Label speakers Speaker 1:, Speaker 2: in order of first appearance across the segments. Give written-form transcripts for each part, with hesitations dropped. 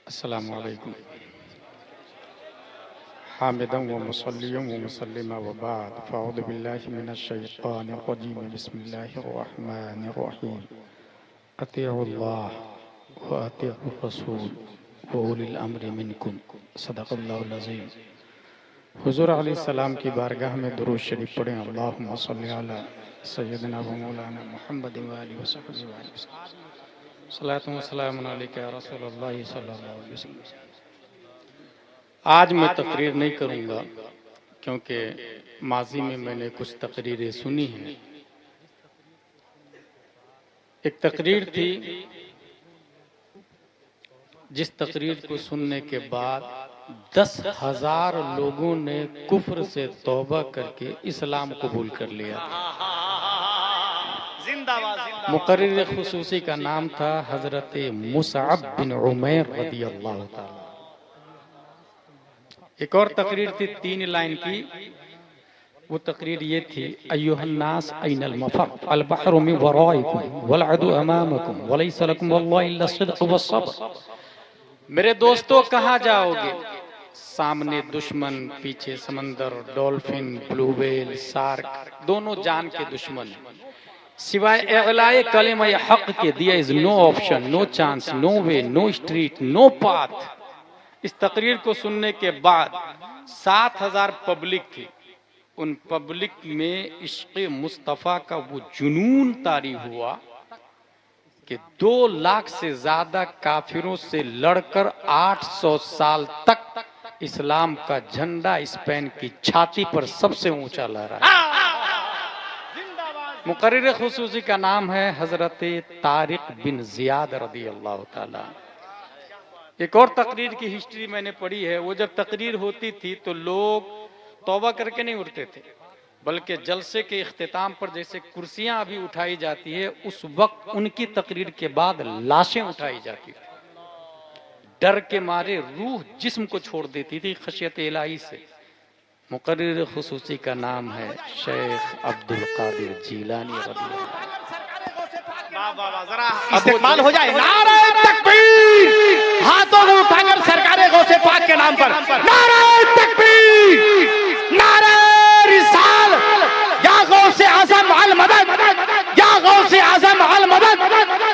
Speaker 1: अस्सलामु अलैकुम हामिदन व मुसल्लियन व मुसल्लिमा व बाद फ़अऊज़ु बिल्लाहि मिनश शैतानिर रजीम बिस्मिल्लाहिर रहमानिर रहीम अतीउल्लाह व अतीउर रसूल व उलिल अम्रि मिनकुम सदक़ल्लाहुल अज़ीम। हुज़ूर अलैहिस्सलाम की बारगाह में दुरूद शरीफ पढ़ें। अल्लाहुम्मा सल्लि अला सय्यदिना व मौलाना मुहम्मदिन व आलिहि व सहबिहि व सल्लम। सलातु व सलामुन अलैका या रसूलल्लाह सल्लल्लाहु अलैहि वसल्लम। आज मैं तकरीर नहीं करूंगा क्योंकि माजी में मैंने कुछ तकरीरें सुनी हैं। एक तकरीर थी जिस तकरीर को सुनने के बाद 10,000 लोगों ने कुफ्र से तौबा करके इस्लाम कबूल कर लिया। मुकर्रिर खुसूसी का नाम था हजरत मुसअब बिन उमैर रदियल्लाहु ताला। एक और तकरीर थी 3 लाइन की। वो तकरीर ये थी, अय्युहन्नास ऐनल मफर अल बहरु मिन वराइकुम वल अदु अमामकुम वलैसा लकुम वल्लाहि इल्ला सिद्क़ वस्सब्र। मेरे दोस्तों कहाँ जाओगे? सामने दुश्मन, पीछे समंदर, डॉल्फिन, ब्लू व्हेल, शार्क, दोनों जान के दुश्मन। सिवाय इगलाए कलिमा हक के दिया is no option, no chance, no way, no street, no path. इस तकरीर को सुनने के बाद 7,000 पब्लिक थी। उन पब्लिक में इश्क़ मुस्तफ़ा का वो जुनून तारी हुआ कि 2 लाख से ज्यादा काफिरों से लड़कर 800 साल तक इस्लाम का झंडा स्पेन की छाती पर सबसे ऊंचा लहरा है। मुकर्रिर खुसूसी का नाम है हजरत तारिक बिन जियाद रदियल्लाहु ताला। एक और तकरीर की हिस्ट्री मैंने पढ़ी है। वो जब तकरीर होती थी तो लोग तौबा करके नहीं उठते थे, बल्कि जलसे के इख्तिताम पर जैसे कुर्सियां अभी उठाई जाती है, उस वक्त उनकी तकरीर के बाद लाशें उठाई जाती थी। डर के मारे रूह जिस्म को छोड़ देती थी खशियत इलाही से। मुकर्रिर खुसूसी का नाम है शेख अब्दुल कादिर जीलानी रज़ियल्लाहु अन्हु।
Speaker 2: इस्तेमाल हो जाए नारे तकबीर, हाथों को उठाकर सरकारे गौसे पाक के नाम पर नारे तकबीर, नारे रिसाल, या गौसे आज़म अल मदद, या गौसे आज़म अल मदद,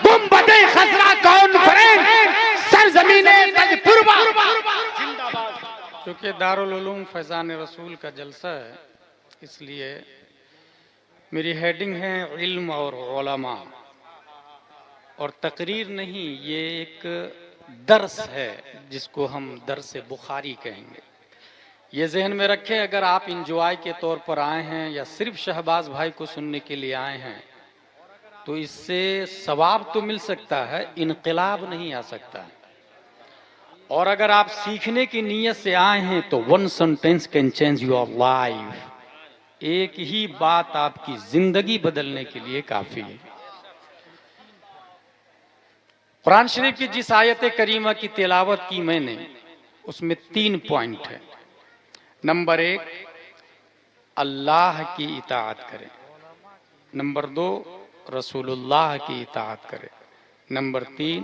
Speaker 2: गुंबदे खजरा कॉन्फ्रेंस सरजमीने तजपुरवा।
Speaker 1: क्योंकि दारुल उलूम फैज़ान रसूल का जलसा है, इसलिए मेरी हेडिंग है इल्म और उलमा। और तकरीर नहीं, ये एक दर्स है जिसको हम दर्स बुखारी कहेंगे। ये जहन में रखें, अगर आप इंजॉय के तौर पर आए हैं या सिर्फ शहबाज भाई को सुनने के लिए आए हैं तो इससे सवाब तो मिल सकता है, इनकलाब नहीं आ सकता है। और अगर आप सीखने की नीयत से आए हैं तो 1 sentence can change your life. एक ही बात आपकी जिंदगी बदलने के लिए काफी है। कुरान शरीफ की जिस आयत करीमा की तिलावत की मैंने, उसमें 3 पॉइंट है। नंबर 1, अल्लाह की इताअत करें। नंबर 2, रसूलुल्लाह की इताअत करें। नंबर 3,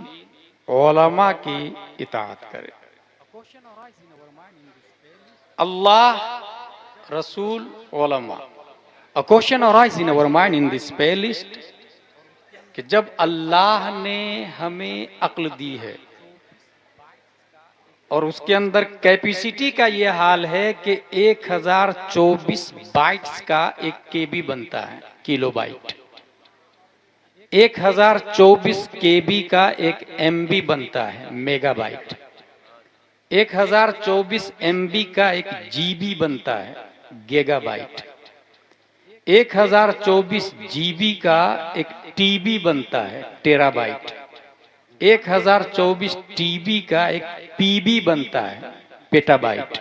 Speaker 1: उलमा की इताअत करें। अल्लाह, रसूल, उलमा। A question arises in our mind in this playlist कि जब अल्लाह ने हमें अक्ल दी है और उसके अंदर कैपेसिटी का ये हाल है कि 1024 बाइट्स का एक केबी बनता है, किलो बाइट। 1024 केबी का एक एमबी बनता है, मेगाबाइट। 1024 एमबी का एक जीबी बनता है, गीगाबाइट। 1024 जीबी का एक टीबी बनता है, टेराबाइट। 1024 टीबी का एक पीबी बनता है, petabyte.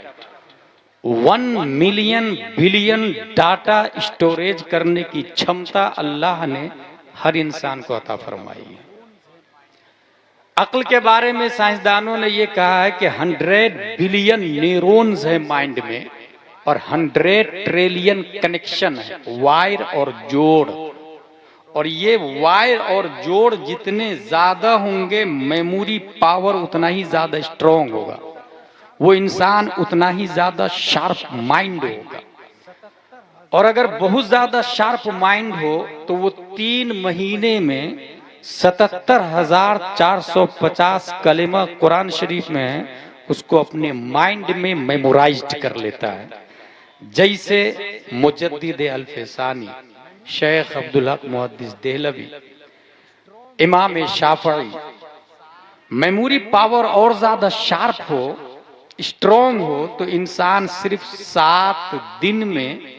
Speaker 1: 1 million billion data storage करने की क्षमता अल्लाह ने हर इंसान को अता फरमाई है। अक्ल के बारे में साइंसदानों ने यह कहा है कि 100 बिलियन न्यूरॉन्स है माइंड में और 100 ट्रिलियन कनेक्शन है, वायर और जोड़। और ये वायर और जोड़ जितने ज्यादा होंगे मेमोरी पावर उतना ही ज्यादा स्ट्रांग होगा, वो इंसान उतना ही ज्यादा शार्प माइंड होगा। और अगर बहुत ज्यादा शार्प माइंड हो तो वो 3 महीने में 77,450 कलेमा कुरान शरीफ में है, उसको अपने माइंड में मेमोराइज्ड कर लेता है। जैसे मुजद्दिद अल-फसानी, शेख अब्दुल हक मुहद्दिस देहलवी, इमाम शाफई, मेमोरी पावर और ज्यादा शार्प हो, स्ट्रॉन्ग हो, तो इंसान सिर्फ 7 दिन में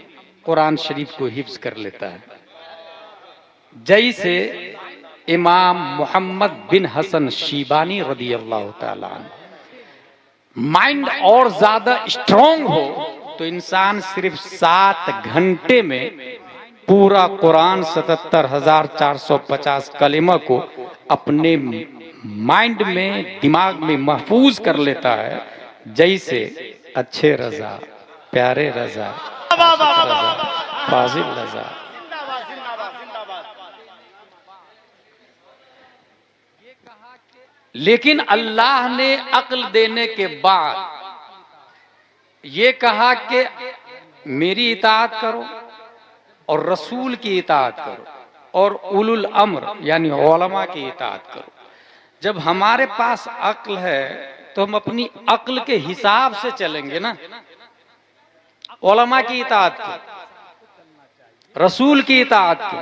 Speaker 1: कुरान शरीफ को हिफ्ज कर लेता है। जैसे इमाम मोहम्मद बिन हसन शीबानी रदी अल्लाह ताला अन्हु। माइंड और ज्यादा स्ट्रॉन्ग हो तो इंसान सिर्फ 7 घंटे में पूरा कुरान 77,450 कलिमा को अपने माइंड में, दिमाग में महफूज कर लेता है। जैसे अच्छे रजा, प्यारे रजा, फाजिल रजा। लेकिन अल्लाह ने अक्ल देने के बाद ये कहा कि मेरी इताअत करो और रसूल की इताअत करो और उलुल अम्र यानी उलमा की इताअत करो। जब हमारे पास अक्ल है तो हम अपनी अक्ल के हिसाब से चलेंगे ना। उलमा की इताअत की, रसूल की इताअत की,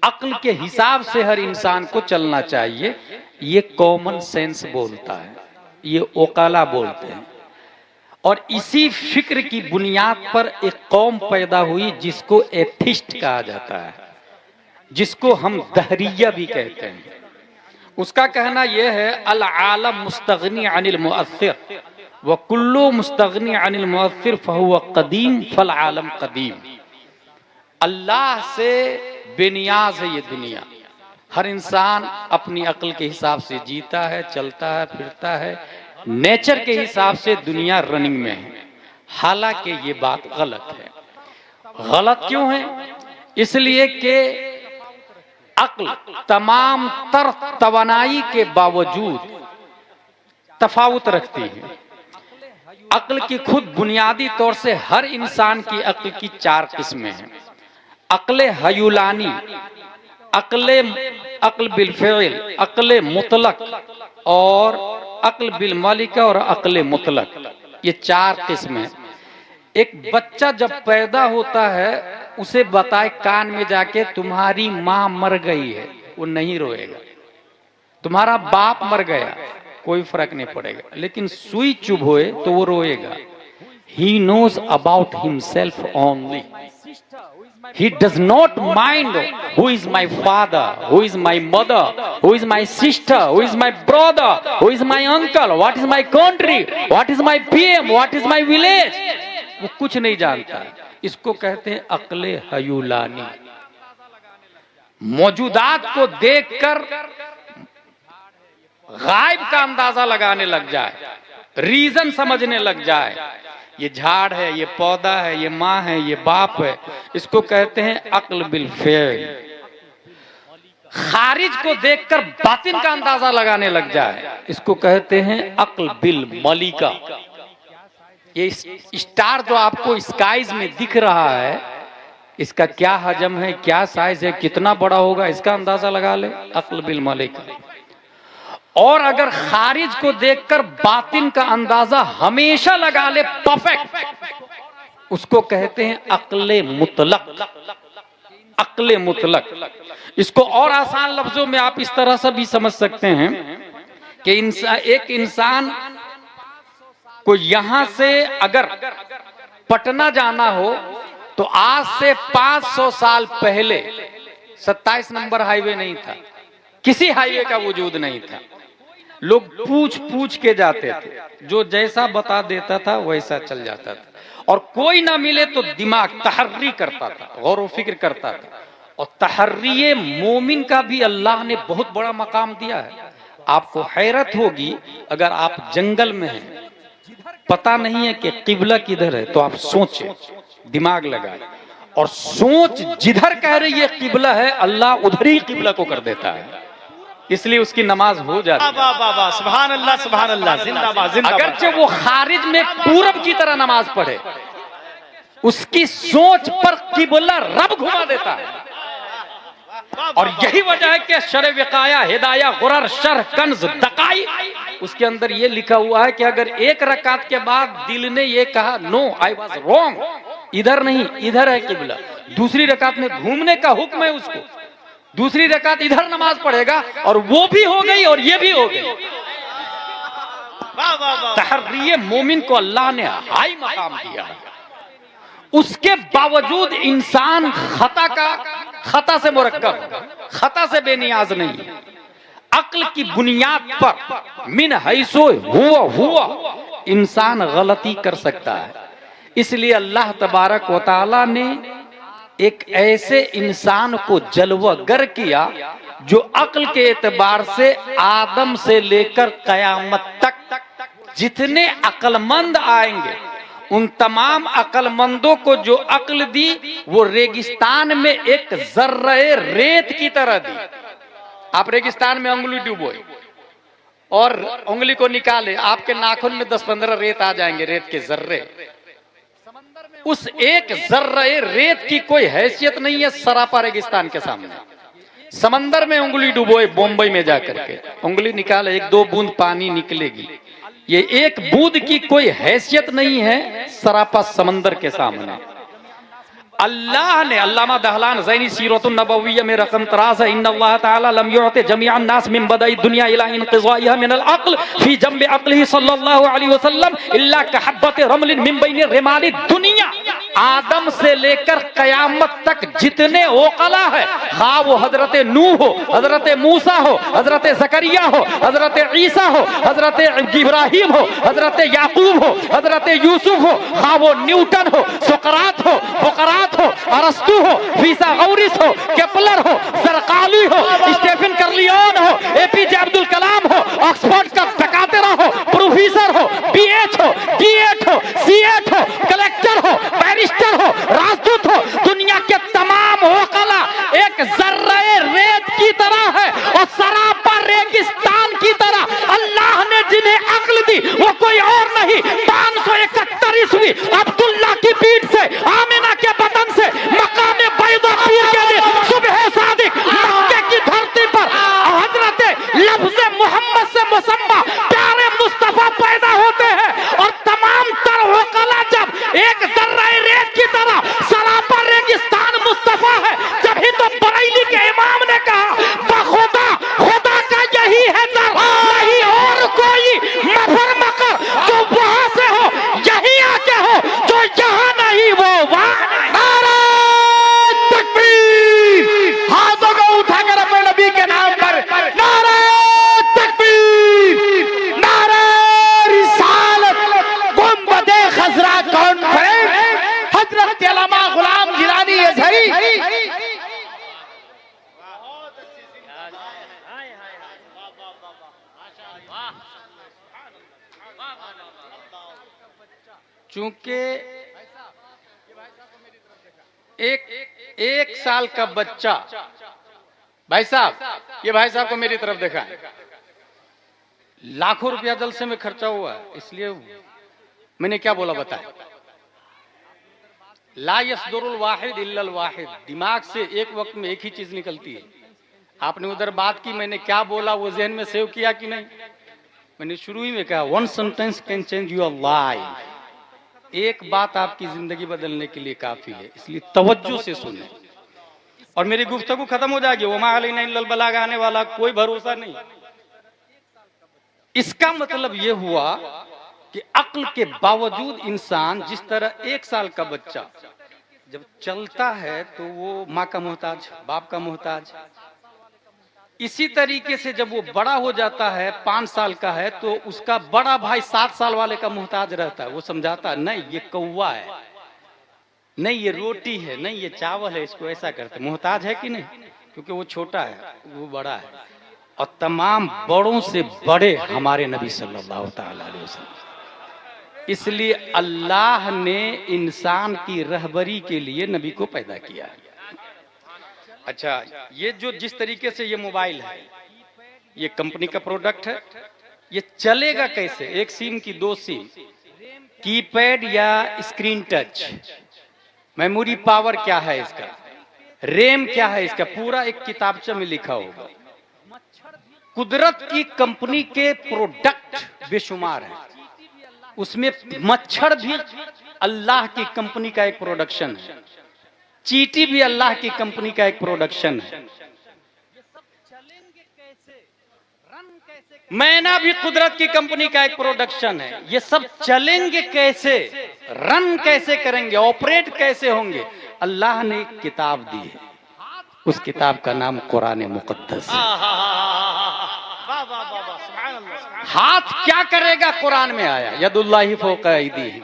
Speaker 1: अक्ल के हिसाब से हर इंसान को चलना चाहिए। ये कॉमन सेंस बोलता है, ये ओकाला बोलते हैं। और इसी फिक्र की बुनियाद पर एक कौम पैदा हुई जिसको एथिस्ट कहा जाता है, जिसको हम दहरिया भी कहते हैं। उसका कहना यह है अल आलम मुस्तगनी अनिल मुअस्सिर व कुल्लु मुस्तगनी अनिल मुअस्सिर फहुव कदीम फल आलम कदीम। अल्लाह से बेनियाज है ये दुनिया। हर इंसान अपनी अक्ल के हिसाब से जीता है, चलता है, फिरता है। नेचर के हिसाब से दुनिया रनिंग में है। हालांकि ये बात गलत है। गलत क्यों है? इसलिए कि अक्ल तमाम तर तवानाई के बावजूद तफावत रखती है। अक्ल की खुद बुनियादी तौर से हर इंसान की अक्ल की 4 किस्में हैं। अक्ल हयुलानी, अक्ल बिल फ़िल, अक्ल मुतलक और अक्ल बिल मालिका और अक्ल मुतलक। ये 4 किस्में। एक बच्चा जब पैदा होता है उसे बताए कान में जाके तुम्हारी माँ मर गई है, वो नहीं रोएगा। तुम्हारा बाप मर गया, कोई फर्क नहीं पड़ेगा। लेकिन सुई चुभोए तो वो रोएगा। He knows about himself only. He does not mind who is my father, who is my mother, who is my sister, who is my brother, who is my uncle, what is my country, what is my PM, what is my village. वो कुछ नहीं जानता। इसको कहते हैं अक्ले हयुलानी। मौजूदात को देखकर गायब का अंदाजा लगाने लग जाए, रीजन समझने लग जाए। ये झाड़ है, ये पौधा है, ये माँ है, ये बाप है। इसको कहते हैं अक्ल बिल फ़िल। खारिज को देखकर बातिन का अंदाजा लगाने लग जाए, इसको कहते हैं अक्ल बिल मलिका। ये स्टार जो आपको स्काइज में दिख रहा है, इसका क्या हजम है, क्या साइज है, कितना बड़ा होगा, इसका अंदाजा लगा ले, अक्ल बिल मलिका। और अगर खारिज को देखकर बातिन का अंदाजा हमेशा लगा ले परफेक्ट, उसको कहते हैं अक्ले मुतलक। अक्ले मुतलक। इसको और आसान लफ्जों में आप इस तरह से भी समझ सकते हैं कि एक इंसान को यहां से अगर पटना जाना हो तो आज से 500 साल पहले 27 नंबर हाईवे नहीं था, किसी हाईवे का वजूद नहीं था। लोग पूछ पूछ के जाते थे, जो जैसा बता देता था वैसा चल जाता था। और कोई ना मिले तो दिमाग तहर्री करता था, गौर व फिक्र करता था। और तहर्री मोमिन का भी अल्लाह ने बहुत बड़ा मकाम दिया है। आपको हैरत होगी अगर आप जंगल में हैं, पता नहीं है कि किबला किधर है, तो आप सोचें, दिमाग लगाएं और सोच जिधर कह रही है किबला है, अल्लाह उधर ही किबला को कर देता है, इसलिए उसकी नमाज हो जाती है।
Speaker 2: वाह वाह वाह, सुभान अल्लाह जिंदाबाद जिंदाबाद।
Speaker 1: अगरचे वो खारिज में पूरब की तरह नमाज पढ़े, उसकी सोच पर किबला रब घुमा देता है। और यही वजह है कि शर विकाया हिदाया गुरर शर कंज दकाई, उसके अंदर ये लिखा हुआ है कि अगर एक रकात के बाद दिल ने ये कहा नो आई वाज रॉन्ग, इधर नहीं इधर है किबला, दूसरी रकात में घूमने का हुक्म है उसको, दूसरी रकात इधर नमाज पढ़ेगा और वो भी हो गई और ये भी हो गई। तहर्रिये मोमिन को अल्लाह ने हाई मकाम दिया है, उसके बावजूद इंसान खता से मुरक्कब, खता से बेनियाज नहीं। अक्ल की बुनियाद पर मिन हैसो हुआ इंसान गलती कर सकता है। इसलिए अल्लाह तबारक व तआला ने एक ऐसे इंसान को जलवागर किया जो अक्ल के एतबार से आदम से लेकर कयामत तक जितने अक्लमंद आएंगे उन तमाम अक्लमंदों को जो अक्ल दी वो रेगिस्तान में एक जर्रे रेत की तरह दी। आप रेगिस्तान में उंगली डुबोए और उंगली को निकाले, आपके नाखून में 10-15 रेत आ जाएंगे, रेत के जर्रे। उस एक जर्रे रेत की कोई हैसियत नहीं है सरापा रेगिस्तान के सामने। समंदर में उंगली डुबोए, बॉम्बे में जाकर के उंगली निकाले, 1-2 बूंद पानी निकलेगी, ये एक बूंद की कोई हैसियत नहीं है सरापा समंदर के सामने। अल्लाह ने, अल्लामा दहलान ज़ैनी सीरतुन नबविय्या में रकम तराज़ है, इन्नल्लाह तआला लम युअति जमीअन नास मिन बदाई दुनिया इला इनक़िज़ाइहा मिनल अक़्ल फी जंबि अक़्लिही सल्लल्लाहु अलैहि वसल्लम इल्ला कहब्बति रमलिन मिन बैनि रिमाली दुनिया। आदम से लेकर कयामत तक जितने ओकला है, खा वो हजरत नूह हो, हजरत मूसा हो, हजरत ज़करिया हो, हजरत ईसा हो, हजरत इब्राहिम हो, हजरत याकूब हो, हजरत यूसुफ हो, खा वो न्यूटन हो, सुकरात हो, बुकरात हो, अरस्तु हो, फिसागौरिस हो, केपलर हो, ज़रक़ाली हो, स्टीफन कर्लियन हो, एपीजे अब्दुल कलाम हो, ऑक्सफोर्ड का डकातेरा हो, प्रोफेसर हो, बीएच हो, डीएच हो, सीएच हो, कलेक्टर हो, बैरिस्टर हो, राजदूत हो, दुनिया के तमाम ओकला एक जर्रे रेत की तरह है और सरापा रेगिस्तान की तरह। अल्लाह ने जिन्हें अक्ल दी वो कोई और नहीं, 571 ईस्वी अब्दुल्ला की पीठ से, आमिना के बदन से मकाम बैदापूर के लिए सुबह सादिक मक्के की धरती पर हजरत लफ्ज़ मोहम्मद से मुसम्मा प्यारे मुस्तफा पैदा होते हैं और तमाम तर ओकला जब एक जर्रे रेत की तरह सरापा रेगिस्तान मुस्तफा है, जभी तो बरेली के इमाम ने कहा बखुदा खुदा का यही है दर, नहीं और कोई मफर मकर जो वहां से हो यही आके हो, जो यहाँ नहीं वो वहां। नारे तकबीर, हाथों को उठाकर अपने नबी के नाम पर नारे तकबीर, नारे रिसालत। गुंबदे खजरा कॉन्फ्रेंस, हजरत अल्लामा गुलाम गिलानी अज़हरी। चूंकि एक साल का बच्चा, भाई साहब ये भाई साहब को मेरी तरफ देखा है, लाखों रुपया जलसे में खर्चा हुआ है, इसलिए मैंने क्या बोला बताया, ला यसदुरुल वाहिद इल्लल वाहिद, दिमाग से एक वक्त में एक ही चीज निकलती है। आपने उधर बात की, मैंने क्या बोला वो जहन में सेव किया कि नहीं? मैंने शुरू ही में कहा one sentence can change your life, एक बात आपकी जिंदगी बदलने के लिए काफी है, इसलिए तवज्जो से सुने और मेरी गुफ्तगू खत्म हो जाएगी। वमा अलैना इल्लल बलाग आने वाला कोई भरोसा नहीं। इसका मतलब यह हुआ कि अक्ल के बावजूद इंसान, जिस तरह 1 साल का बच्चा जब चलता है तो वो माँ का मोहताज, बाप का मोहताज, इसी तरीके से जब वो बड़ा हो जाता है, 5 साल का है, तो उसका बड़ा भाई 7 साल वाले का मोहताज रहता है। वो समझाता है नहीं ये कौवा है, नहीं ये रोटी है, नहीं ये चावल है, इसको ऐसा करते। मोहताज है कि नहीं? क्योंकि वो छोटा है, वो बड़ा है। और तमाम बड़ों से बड़े हमारे नबी सल्लल्लाहु अलैहि वसल्लम। इसलिए अल्लाह ने इंसान की रहबरी के लिए नबी को पैदा किया। अच्छा, ये जो जिस तरीके से ये मोबाइल है, ये कंपनी का प्रोडक्ट है, ये चलेगा कैसे? एक सिम की 2 सिम, कीपैड या स्क्रीन टच, मेमोरी पावर क्या है इसका, रैम क्या है इसका, पूरा एक किताबचे में लिखा होगा। कुदरत की कंपनी के प्रोडक्ट बेशुमार है, उसमें मच्छर भी अल्लाह की कंपनी का एक प्रोडक्शन है, चींटी भी अल्लाह की कंपनी का एक प्रोडक्शन है, मैना भी कुदरत की कंपनी का एक प्रोडक्शन है। ये सब चलेंगे कैसे, रन कैसे करेंगे, ऑपरेट कैसे होंगे? अल्लाह ने एक किताब दी है, उस किताब का नाम कुरान मुकद्दस है। हाथ क्या करेगा? कुरान में आया, यदुल्लाहि फौका अयदीहिम।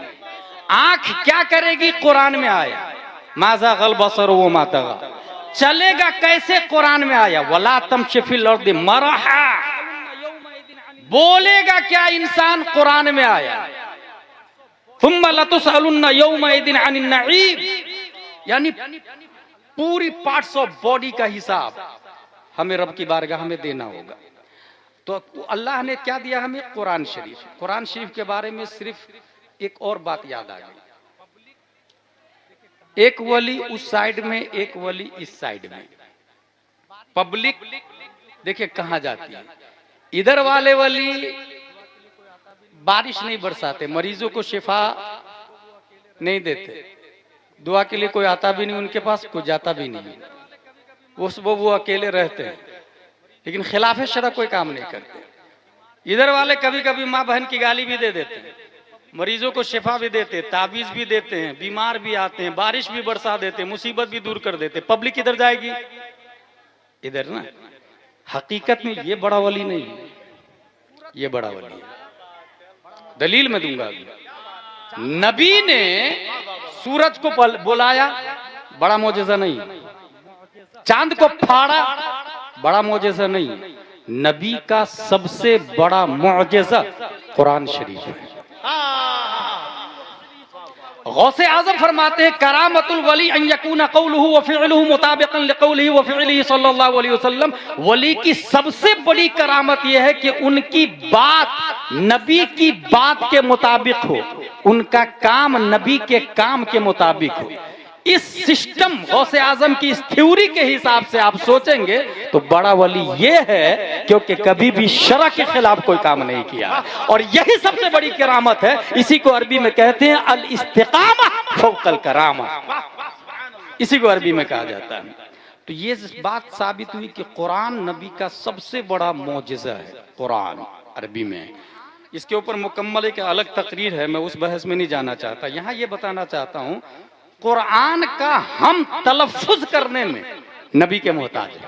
Speaker 1: आंख क्या करेगी? कुरान में आया, माज़ा गल बसर वो मातगा। चलेगा कैसे? कुरान में आया, वला तमशी फिल अर्दि मरहा। बोलेगा क्या इंसान? कुरान में आया, थुम्मा लतुसअलुन्ना यौमइदिन अनिन नईम। यानी पूरी पार्ट्स ऑफ बॉडी का हिसाब हमें रब की बारगाह में देना होगा। तो अल्लाह ने क्या दिया हमें? कुरान शरीफ। कुरान शरीफ के बारे में सिर्फ एक और बात याद आ गई, एक वली उस साइड में, एक वली इस साइड में। पब्लिक देखिए कहां जाती है। इधर वाले वली बारिश नहीं बरसाते, मरीजों को शिफा नहीं देते, दुआ के लिए कोई आता भी नहीं उनके पास, कोई जाता भी नहीं, वो अकेले रहते हैं, लेकिन खिलाफ शरअ कोई काम नहीं करते। इधर वाले कभी कभी माँ बहन की गाली भी दे देते हैं, मरीजों को शिफा भी देते, ताबीज भी देते हैं, बीमार भी आते हैं, बारिश भी बरसा देते, मुसीबत भी दूर कर देते। पब्लिक किधर जाएगी? इधर ना। हकीकत में ये बड़ा वली नहीं है, ये बड़ा वली है। दलील में दूंगा अभी। नबी ने सूरज को बुलाया, बड़ा मौजज़ा नहीं। चांद को फाड़ा, बड़ा मौजज़ा नहीं। नबी का सबसे बड़ा मौजज़ा कुरान शरीफ है। गौसे आज़म फरमाते हैं, करामतुल वली अन यकून कौलुहु व फ़िअलुहु मुताबिक़न लिक़ौलिही व फ़िअलिही सल्लल्लाहु अलैहि वसल्लम। वली की सबसे बड़ी करामत यह है कि उनकी बात नबी की बात के मुताबिक हो, उनका काम नबी के काम के मुताबिक हो। इस सिस्टम गौसे आजम की इस थ्योरी के हिसाब से आप सोचेंगे तो बड़ा वली ये है क्योंकि कभी भी शरअ के खिलाफ कोई काम नहीं किया, और यही सबसे बड़ी करामत है। इसी को अरबी में कहते हैं अल इस्तिकामा फौकल करामा, इसी को अरबी में कहा जाता है। तो ये बात साबित हुई कि कुरान नबी का सबसे बड़ा मौजज़ा है। कुरान अरबी में, इसके ऊपर मुकम्मल एक अलग तकरीर है, मैं उस बहस में नहीं जाना चाहता। यहाँ ये बताना चाहता हूँ, कुरान का हम तलफ्फुज करने में नबी के मोहताज है,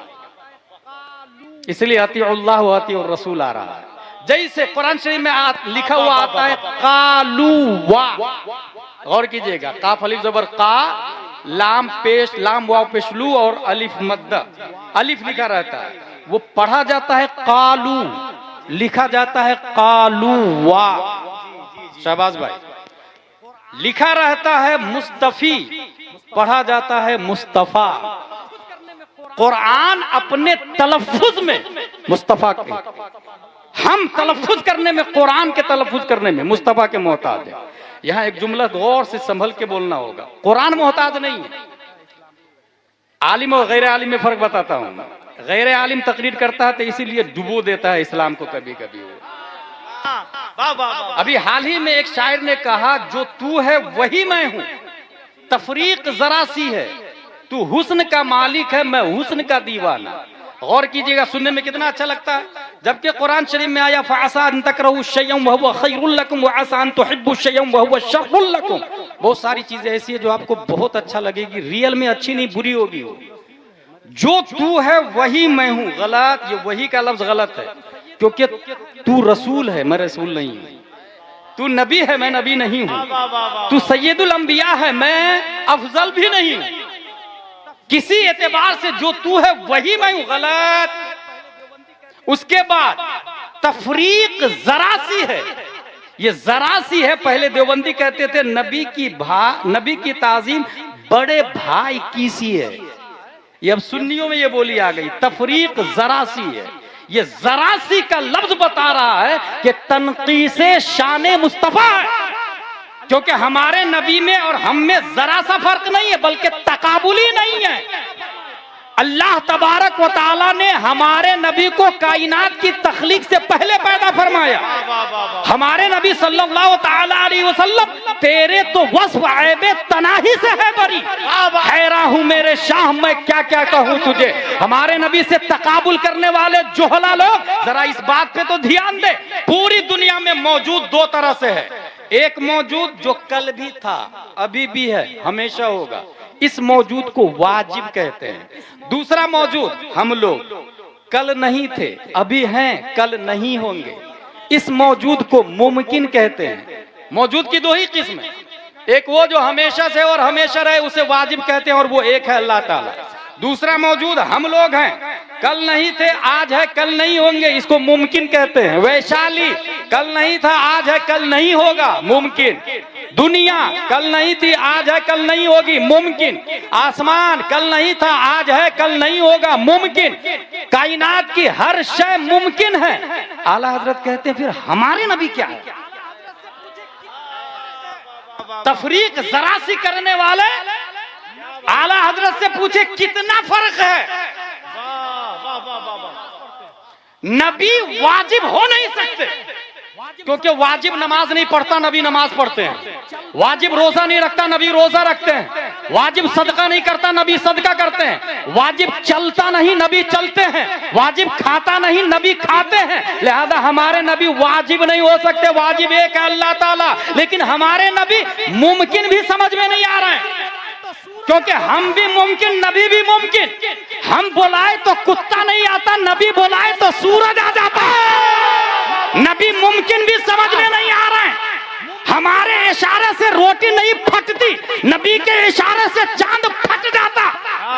Speaker 1: इसलिए अतीउल्लाह व अतीउर रसूल आ रहा है। जैसे कुरान शरीफ में लिखा हुआ आता है कालू वा, गौर कीजिएगा, काफ अलिफ जबर का, लाम पेश, लाम वाव पेश लू और अलिफ मद्दा, अलिफ लिखा रहता है, वो पढ़ा जाता है कालू, लिखा जाता है कालू वा। शहबाज भाई, लिखा रहता है मुस्तफी, पढ़ा जाता है मुस्तफा। कुरान अपने तलफ्फुज में मुस्तफा के, हम तलफ्फुज करने में, कुरान के तलफ्फुज करने में मुस्तफा के मोहताज है। यहां एक जुमला गौर से संभल के बोलना होगा, कुरान मोहताज नहीं है। आलिम और गैर आलिम में फर्क बताता हूं। गैर आलिम तकरीर करता है तो इसीलिए डुबो देता है इस्लाम को कभी कभी। अभी हाल ही में एक शायर ने कहा, जो तू है वही मैं हूं, तफरीक जरा सी है, तू हुस्न का मालिक है, मैं हुस्न का दीवाना। गौर कीजिएगा, सुनने में कितना अच्छा लगता है। जबकि कुरान शरीफ में आया फअसा अन तकरहु शयअन व हुवा खैरुल लकुम व असा अन तुहिब्बु शयअन व हुवा शर्रुल लकुम। बहुत सारी चीजें ऐसी है जो आपको बहुत अच्छा लगेगी, रियल में अच्छी नहीं बुरी होगी। जो तू है वही मैं हूं, गलत, ये वही का लफ्ज गलत है, क्योंकि तू रसूल है, मैं रसूल नहीं हूं। तू नबी है, मैं नबी नहीं हूं। तू सैयदुल अंबिया है, मैं अफजल भी नहीं हूं। किसी एतबार से जो तू है वही मैं हूं, गलत। उसके बाद तफरीक जरा सी है, ये जरा सी है। पहले देवबंदी कहते थे नबी की ताजीम बड़े भाई की सी है। ये अब सुन्नियों में ये बोली आ गई, तफरीक जरा सी है। ये जरा सी का लफ्ज बता रहा है कि तनकीसे शान मुस्तफा है, क्योंकि हमारे नबी में और हम में जरा सा फर्क नहीं है, बल्कि तकाबुली नहीं है। अल्लाह तबारक व तआला ने हमारे नबी को कायनात की तख्लीक से पहले पैदा फरमाया। हमारे नबी सल्लल्लाहु तआला अलैहि वसल्लम तेरे तो वस्फ ऐबे तनाही से है बरी, हैरान हूं मेरे शाह मैं क्या क्या कहूं तुझे। हमारे नबी से तकाबुल करने वाले जोहला लोग जरा इस बात पे तो ध्यान दे। पूरी दुनिया में मौजूद दो तरह से है, एक मौजूद जो कल भी था, अभी भी है, हमेशा होगा, इस मौजूद को वाजिब कहते हैं। दूसरा मौजूद हम लोग कल नहीं थे, अभी हैं, कल नहीं होंगे, इस मौजूद को मुमकिन कहते हैं। मौजूद की दो ही किस्म है, एक वो जो हमेशा से और हमेशा रहे उसे वाजिब कहते हैं और वो एक है अल्लाह ताला। दूसरा मौजूद हम लोग हैं, कल नहीं थे, आज है, कल नहीं होंगे, इसको मुमकिन कहते हैं। वैशाली कल नहीं था, आज है, कल नहीं होगा, मुमकिन। दुनिया कल नहीं थी, आज है, कल नहीं होगी, मुमकिन। आसमान कल नहीं था, आज है, कल नहीं होगा, मुमकिन। कायनात की हर शय मुमकिन है। आला हजरत कहते हैं फिर हमारे नबी क्या है? तफरीक जरा सी करने वाले आला हजरत से पूछे कितना फर्क है। नबी वाजिब हो नहीं सकते, क्योंकि वाजिब नमाज नहीं पढ़ता, नबी नमाज पढ़ते हैं। वाजिब रोजा नहीं रखता, नबी रोजा रखते हैं। वाजिब सदका नहीं करता, नबी सदका करते हैं। वाजिब चलता नहीं, नबी चलते हैं। वाजिब खाता नहीं, नबी खाते हैं। लिहाजा हमारे नबी वाजिब नहीं हो सकते, वाजिब एक है अल्लाह ताला। लेकिन हमारे नबी मुमकिन भी समझ में नहीं आ रहे हैं, क्योंकि हम भी मुमकिन, नबी भी मुमकिन। हम बुलाए तो कुत्ता नहीं आता, नबी बुलाए तो सूरज आ जाता है। नबी मुमकिन भी समझ में नहीं आ रहा है। हमारे इशारे से रोटी नहीं फटती, नबी के इशारे से चांद फट जाता।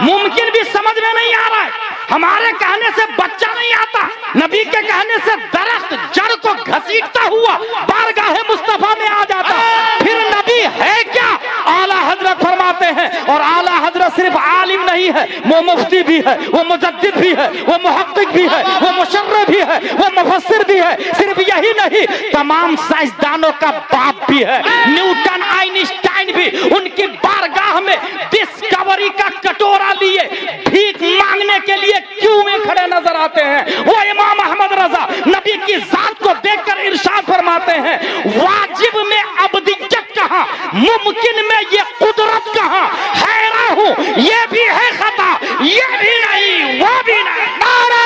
Speaker 1: मुमकिन भी समझ में नहीं आ रहा है। हमारे कहने से बच्चा नहीं आता, नबी के कहने से दरख्त जड़ को घसीटता हुआ बारगाह मुस्तफा में आ जाता। फिर नबी है क्या? आला हजरत फरमाते हैं, और आला हजरत सिर्फ आलिम नहीं है, वो मुफ्ती भी है, वो मुजद्दिद भी है, वो मुहक्किक भी है, वो मुशर्रिह भी है, वो मुफस्सिर भी है। सिर्फ यही नहीं, तमाम साइंसदानों का बाप भी है। न्यूटन, आइंस्टाइन भी उनकी बारगाह में डिस्कवरी का कटोरा लिए भीख मांगने के लिए क्यों में खड़े नजर आते हैं। वो इमाम अहमद रजा नबी की जात को देखकर इरशाद फरमाते हैं, वाजिब में अब्दियत कहां, मुमकिन में ये कुदरत कहां। हैरान हूं, ये भी है खता, ये भी नहीं, वो भी नहीं।
Speaker 2: नारे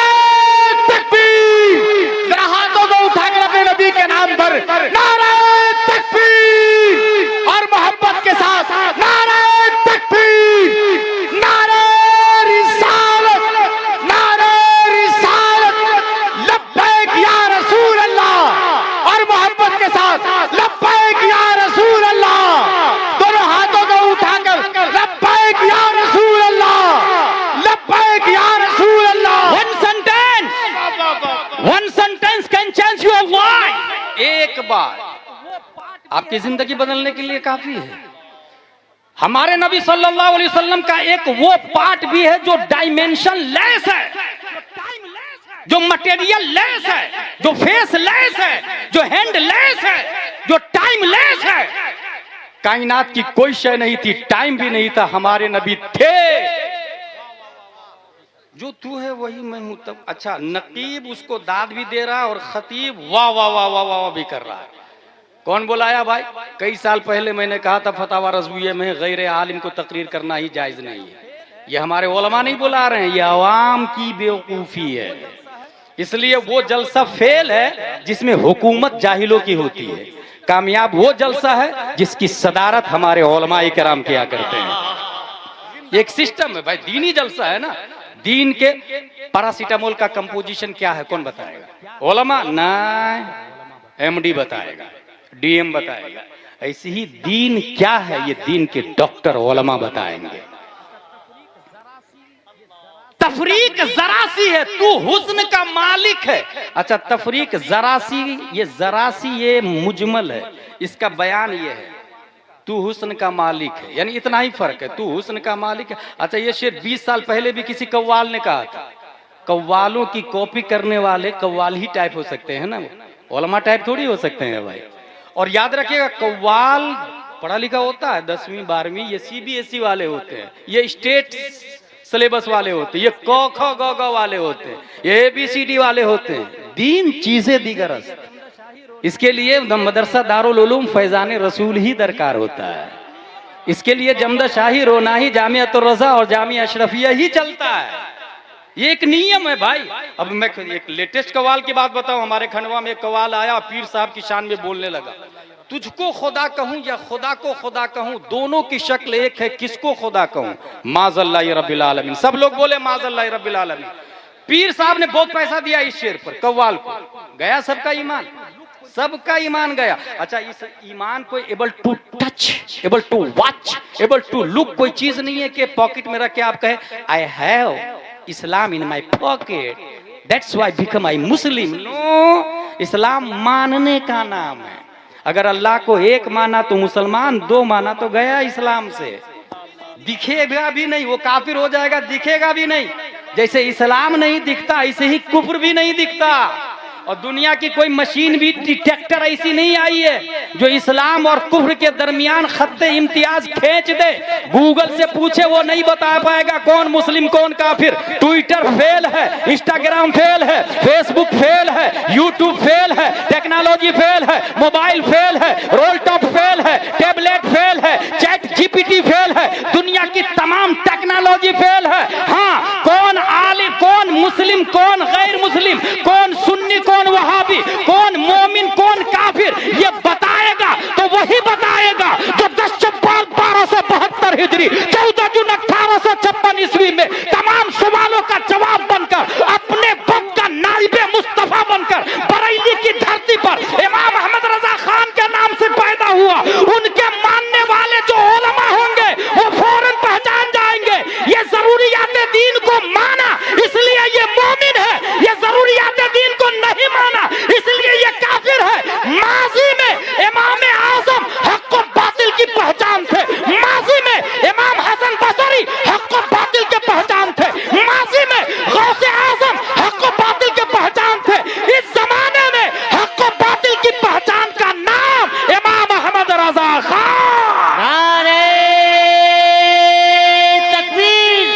Speaker 2: तकबीर! जरा हाथों को उठाकर अपने नबी के नाम पर नारे तकबीर! और मोहब्बत के साथ नारे तकबीर! नारे रिसालत! नारे रिसालत! लब्बैक या रसूल अल्लाह! और मोहब्बत के साथ लब्बैक या रसूल अल्लाह! दोनों हाथों को उठाकर लब्बैक या रसूल अल्लाह! लब्बैक या रसूल अल्लाह!
Speaker 1: One sentence can change your life. एक बार आपकी जिंदगी बदलने के लिए काफी है। हमारे नबी सल्लल्लाहु अलैहि वसल्लम का एक वो पार्ट भी है जो डायमेंशन लेस है, जो मटेरियल लेस है, जो फेस लेस है, जो हैंड लेस है, जो टाइम लेस है। कायनात की कोई शय नहीं थी, टाइम भी नहीं था, हमारे नबी थे। जो तू है वही मैं हूं। तब अच्छा, नकीब उसको दाद भी दे रहा है और खतीब वाह वाह वाह वाह वाह भी कर रहा है। कौन बुलाया भाई? कई साल पहले मैंने कहा था फतवा रज़विया में गैर आलिम को तकरीर करना ही जायज नहीं है। ये हमारे उलमा नहीं बुला रहे हैं, ये अवाम की बेवकूफी है। इसलिए वो जलसा फेल है जिसमें हुकूमत जाहिलों की होती है। कामयाब वो जलसा है जिसकी सदारत हमारे उलमा इकराम किया करते हैं। एक सिस्टम है भाई, दीनी जलसा है ना। दीन के पैरासीटामोल का कंपोजिशन क्या है कौन बताएगा? उलमा ना, एमडी बताएगा, डीएम बताएगा। ऐसे ही दीन क्या है ये दीन के डॉक्टर उलमा बताएंगे। तफरीक जरा सी है, तू हुस्न का मालिक है। अच्छा, तफरीक जरा सी ये मुजमल है, इसका बयान ये है तू हुस्न का मालिक है, यानी इतना ही फर्क है, तू हुस्न का मालिक है। अच्छा, ये शेर 20 साल पहले भी किसी कव्वाल ने कहा था। कव्वालों की कॉपी करने वाले कव्वाल ही टाइप हो सकते हैं ना, उलमा टाइप थोड़ी हो सकते हैं भाई। और याद रखिएगा, कव्वाल पढ़ा लिखा होता है 10वीं 12वीं, ये CBSE वाले होते हैं, ये स्टेट सिलेबस वाले होते हैं, ये क ख ग घ वाले होते हैं, ये ABCD वाले होते हैं। दीन चीजें दीगर अस्त, इसके लिए मदरसा दारुल उलूम फैजान रसूल ही दरकार होता है। इसके लिए जमदा शाही रोनाही जामियातुर रज़ा और जामिया अशरफिया ही चलता है। ये एक नियम है भाई। अब मैं एक लेटेस्ट कवाल की बात बताऊं, हमारे खंडवा में एक कवाल आया, पीर साहब की शान में बोलने लगा, तुझको खुदा कहूं या खुदा को खुदा कहूं, दोनों की शक्ल एक है, किसको खुदा कहूं? माज़ल्लाहि रब्बिल आलमीन। सब लोग बोले माज़ल्लाहि रब्बिल आलमीन। पीर साहब ने बहुत पैसा दिया इस शेर पर, कव्वाल को, गया सबका ईमान, सबका ईमान गया। अच्छा, इस ईमान को able to touch, able to watch, able to look कोई चीज नहीं है कि पॉकेट में रख के आप कहे I have Islam in my pocket, that's why become I Muslim. No, इस्लाम मानने का नाम है। अगर अल्लाह को एक माना तो मुसलमान, दो माना तो गया इस्लाम से। दिखेगा भी नहीं, वो काफिर हो जाएगा, दिखेगा भी नहीं। जैसे इस्लाम नहीं दिखता, ऐसे ही कुफ्र भी नहीं दिखता। और दुनिया की कोई मशीन भी, डिटेक्टर ऐसी नहीं आई है जो इस्लाम और कुफ्र के दरमियान खत्ते इम्तियाज खींच दे। गूगल से पूछे, वो नहीं बता पाएगा कौन मुस्लिम कौन काफिर। ट्विटर फेल है, इंस्टाग्राम फेल है, फेसबुक फेल है, यूट्यूब फेल है, टेक्नोलॉजी फेल है, मोबाइल फेल है, रोल टॉप फेल है, टेबलेट फेल है, चैट GPT फेल है, दुनिया की तमाम टेक्नोलॉजी फेल है। हाँ, कौन आलिम, कौन मुस्लिम, कौन गैर मुस्लिम, कौन सुन्नी, कौन वहाबी, कौन मोमिन, कौन काफिर, ये बताएगा तो वही बताएगा जो 10 शव्वाल 1272 हिजरी 14 जून 1856 ईस्वी में तमाम सवालों का जवाब बनकर, अपने वक्त का नाइबे मुस्तफा बनकर बरेली की धरती पर इमाम अहमद रजा खान के नाम से पैदा हुआ। उनके मानने वाले जो उलमा होंगे वो फौरन पहचान जाएंगे ये जरूरियात दीन को माना इसलिए ये मोमिन है, ये जरूरियात दीन को नहीं माना इसलिए ये काफिर है। माजी में इमाम आजम हक और बातिल की पहचान थे, माजी में इमाम हसन बसरी हक और बातिल के पहचान थे, माजी में गौसे आजम हक और बातिल के पहचान थे। इस जमाने में हक और बातिल की पहचान का नाम इमाम अहमद रजा खान।
Speaker 3: नारे तकबीर,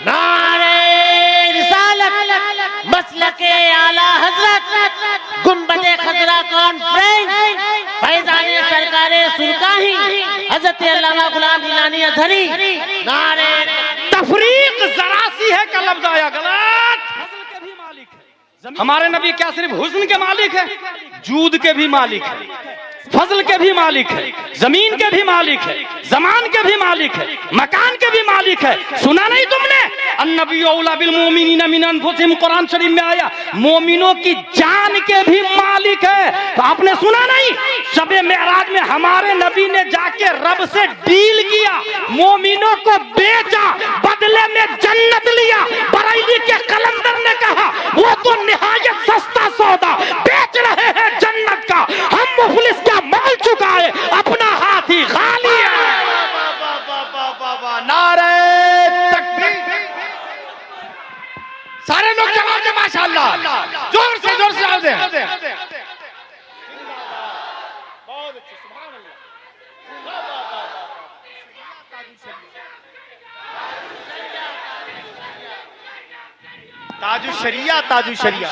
Speaker 3: नारे रिसालत, मसलके आला हजरत, गुंबदे खजरा कॉन्फ्रेंस, फैजाने सरकारे सुरकाही, हजरत अल्लामा गुलाम जिलानी अजहरी। नारे
Speaker 1: तफरीक जरा सी है का लफ्ज आया, गलत। हमारे नबी क्या सिर्फ हुस्न के मालिक है, जूद के भी मालिक है, फजल के भी मालिक है, जमीन के भी मालिक है, जमान के भी मालिक है, मकान के भी मालिक है। सुना नहीं तुमने, अन्नबी औला बिल मोमिनीन मिन अनफुसिहिम, कुरान शरीफ में आया, मोमिनों की जान के भी मालिक है। तो आपने सुना नहीं, शबे मेराज में हमारे नबी ने जाके रब से डील किया, मोमिनों को बेचा, बदले में जन्नत लिया। बरेली के कलंदर ने कहा वो तो निहायत सस्ता सौदा बेच रहे हैं जन्नत का, हम मुफलिस क्या माल चुकाए, अपना हाथ ही खाली है।
Speaker 2: नारे तकबीर, सारे लोग जवाब दे माशाअल्लाह, जोर से जवाब दे। ताजु शरिया, ताजु शरिया।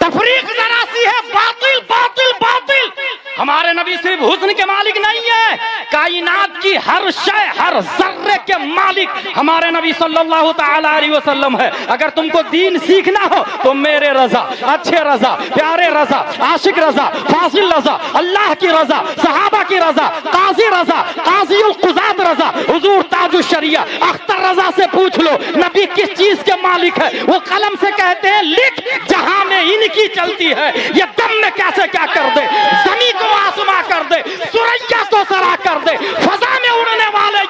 Speaker 1: तफरीक जरा सी है, बातिल बातिल बातिल। हमारे नबी सिर्फ हुस्न के मालिक नहीं है, कायनात की हर शय, हर जर्रे के मालिक हमारे नबी सल्लल्लाहु तआला अलैहि वसल्लम है। अगर तुमको दीन सीखना हो तो मेरे रजा, अच्छे रजा, प्यारे रजा, आशिक रजा, फासिल रजा, अल्लाह की रजा, सहाबा की रजा, काजी रजा, काजीउल कुजात रजा, हुजूर ताजुश शरिया अख्तर रजा से पूछ लो नबी किस चीज के मालिक है। वो कलम से कहते हैं लिख, जहां में इनकी चलती है, ये दम में कैसे क्या कर दे, जमीन को आसमां कर दे, सुरैया को सरा कर दे, फजा में उड़ने वाले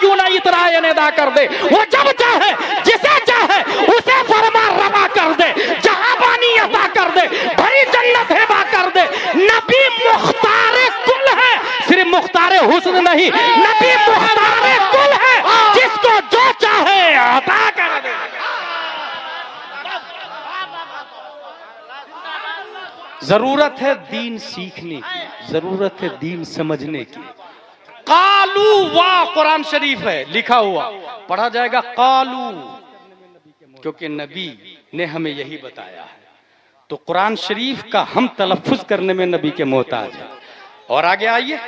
Speaker 1: आयन अदा कर दे, वो जब चाहे जिसे चाहे उसे फरमा रवा कर दे, जहां बानी अता कर दे, भरी जन्नत हिबा कर दे। नबी मुख्तारे कुल है, सिर्फ मुख्तारे हुस्न नहीं, नबी मुख्तारे कुल है, जिसको जो चाहे अता कर दे। जरूरत है दीन सीखने की, जरूरत है दीन समझने की। कालू वाह कुरान शरीफ है लिखा हुआ, पढ़ा जाएगा कालू, क्योंकि नबी ने हमें यही बताया है। तो कुरान शरीफ का हम तलफ्फुज करने में नबी के मोहताज हैं। और आगे आइए,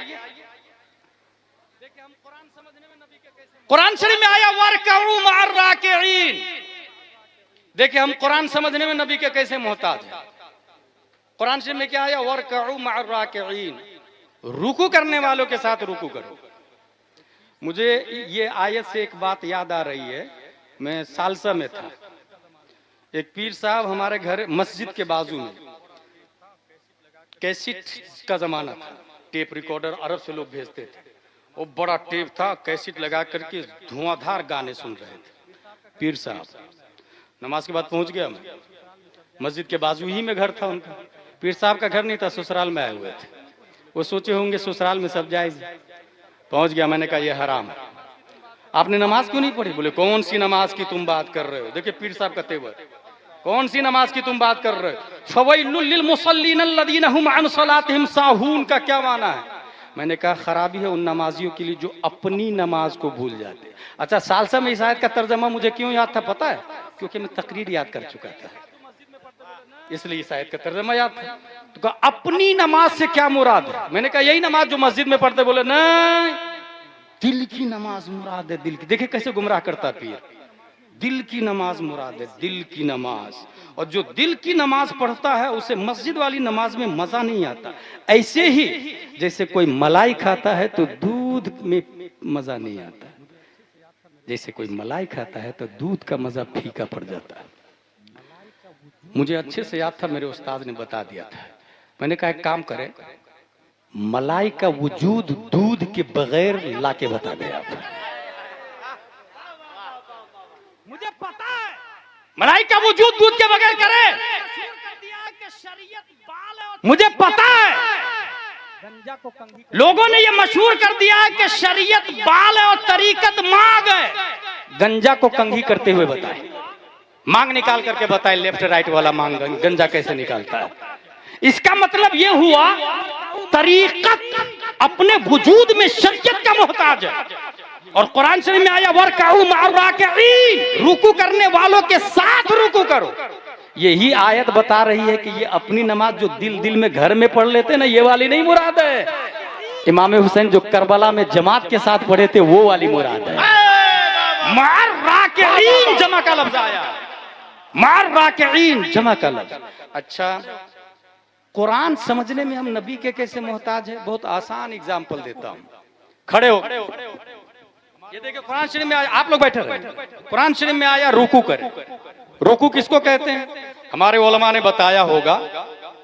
Speaker 1: कुरान शरीफ में आया वरकऊ मअर राकिईन। देखिए हम कुरान समझने में नबी के कैसे मोहताज हैं। कुरान शरीफ में क्या आया, वरकऊ मअर राकिईन, रुकू करने वालों के साथ रुकू करो। मुझे ये आयत से एक बात याद आ रही है। मैं सालसा में था, एक पीर साहब हमारे घर मस्जिद के बाजू में, कैसेट का जमाना था, टेप रिकॉर्डर अरब से लोग भेजते थे, वो बड़ा टेप था, कैसेट लगा करके धुआंधार गाने सुन रहे थे। पीर साहब नमाज के बाद पहुंच गया, मैं मस्जिद के बाजू ही में घर था उनका। पीर साहब का घर नहीं था, ससुराल में आए हुए थे। वो सोचे होंगे ससुराल में सब जायज। पहुंच गया, मैंने कहा यह हराम है, आपने नमाज क्यों नहीं पढ़ी? बोले कौन सी नमाज की तुम बात कर रहे हो? देखिए पीर साहब का तेवर, कौन सी नमाज की तुम बात कर रहे हो? फवैलुल लिल मुसल्लीन अल्लज़ीना हुम अन सलातिहिम साहून का क्या माना है? मैंने कहा खराबी है उन नमाजियों के लिए जो अपनी नमाज को भूल जाते। अच्छा, सालसा में इस आयत का तर्जमा मुझे क्यों याद था पता है? क्योंकि मैं तकरीर याद कर चुका था, इसलिए इस आयत का तर्जमा याद था। तो कहा अपनी नमाज से क्या मुराद है? मैंने कहा यही नमाज जो मस्जिद में पढ़ते। बोले नहीं, दिल की नमाज मुराद है, दिल की। देखिए कैसे गुमराह करता पीर, दिल की नमाज मुराद है, दिल की नमाज। और जो दिल की नमाज पढ़ता है उसे मस्जिद वाली नमाज में मजा नहीं आता। ऐसे ही जैसे कोई मलाई खाता है तो दूध में मजा नहीं आता, जैसे कोई मलाई खाता है तो दूध का मजा फीका पड़ जाता है। मुझे अच्छे से याद था, मेरे उस्ताद ने बता दिया था। मैंने कहा एक काम करें, मलाई का वजूद दूध के बगैर लाके बता दे आप। मुझे पता है मलाई का वजूद दूध के बगैर करे। मुझे पता है लोगों ने ये मशहूर कर दिया है कि शरीयत बाल है और तरीकत मांग है। गंजा को कंघी करते हुए बताए, मांग निकाल करके बताए, लेफ्ट राइट वाला मांग गंजा कैसे निकालता है। इसका मतलब यह हुआ तरीकत अपने वजूद में शरीयत का मोहताज है। और कुरान शरीफ में आया वरकऊ मअर राकिईन, रुकू करने वालों के साथ रुकू करो। यही आयत बता रही है कि ये अपनी नमाज जो दिल दिल में घर में पढ़ लेते ना, ये वाली नहीं मुराद है। इमाम हुसैन जो करबला में जमात के साथ पढ़े थे वो वाली मुराद है। मअर राकिईन जमा का लफ्ज आया, मअर राकिईन जमा का लफ्ज। अच्छा, कुरान समझने में हम नबी के कैसे मोहताज है? बहुत आसान एग्जाम्पल देता हूं, खड़े हो। ये देखिए कुरान शरीफ में आया, आप लोग बैठे रहे, कुरान शरीफ में आया रुकू करे। रुकू किसको कहते हैं? हमारे उलमा ने बताया होगा,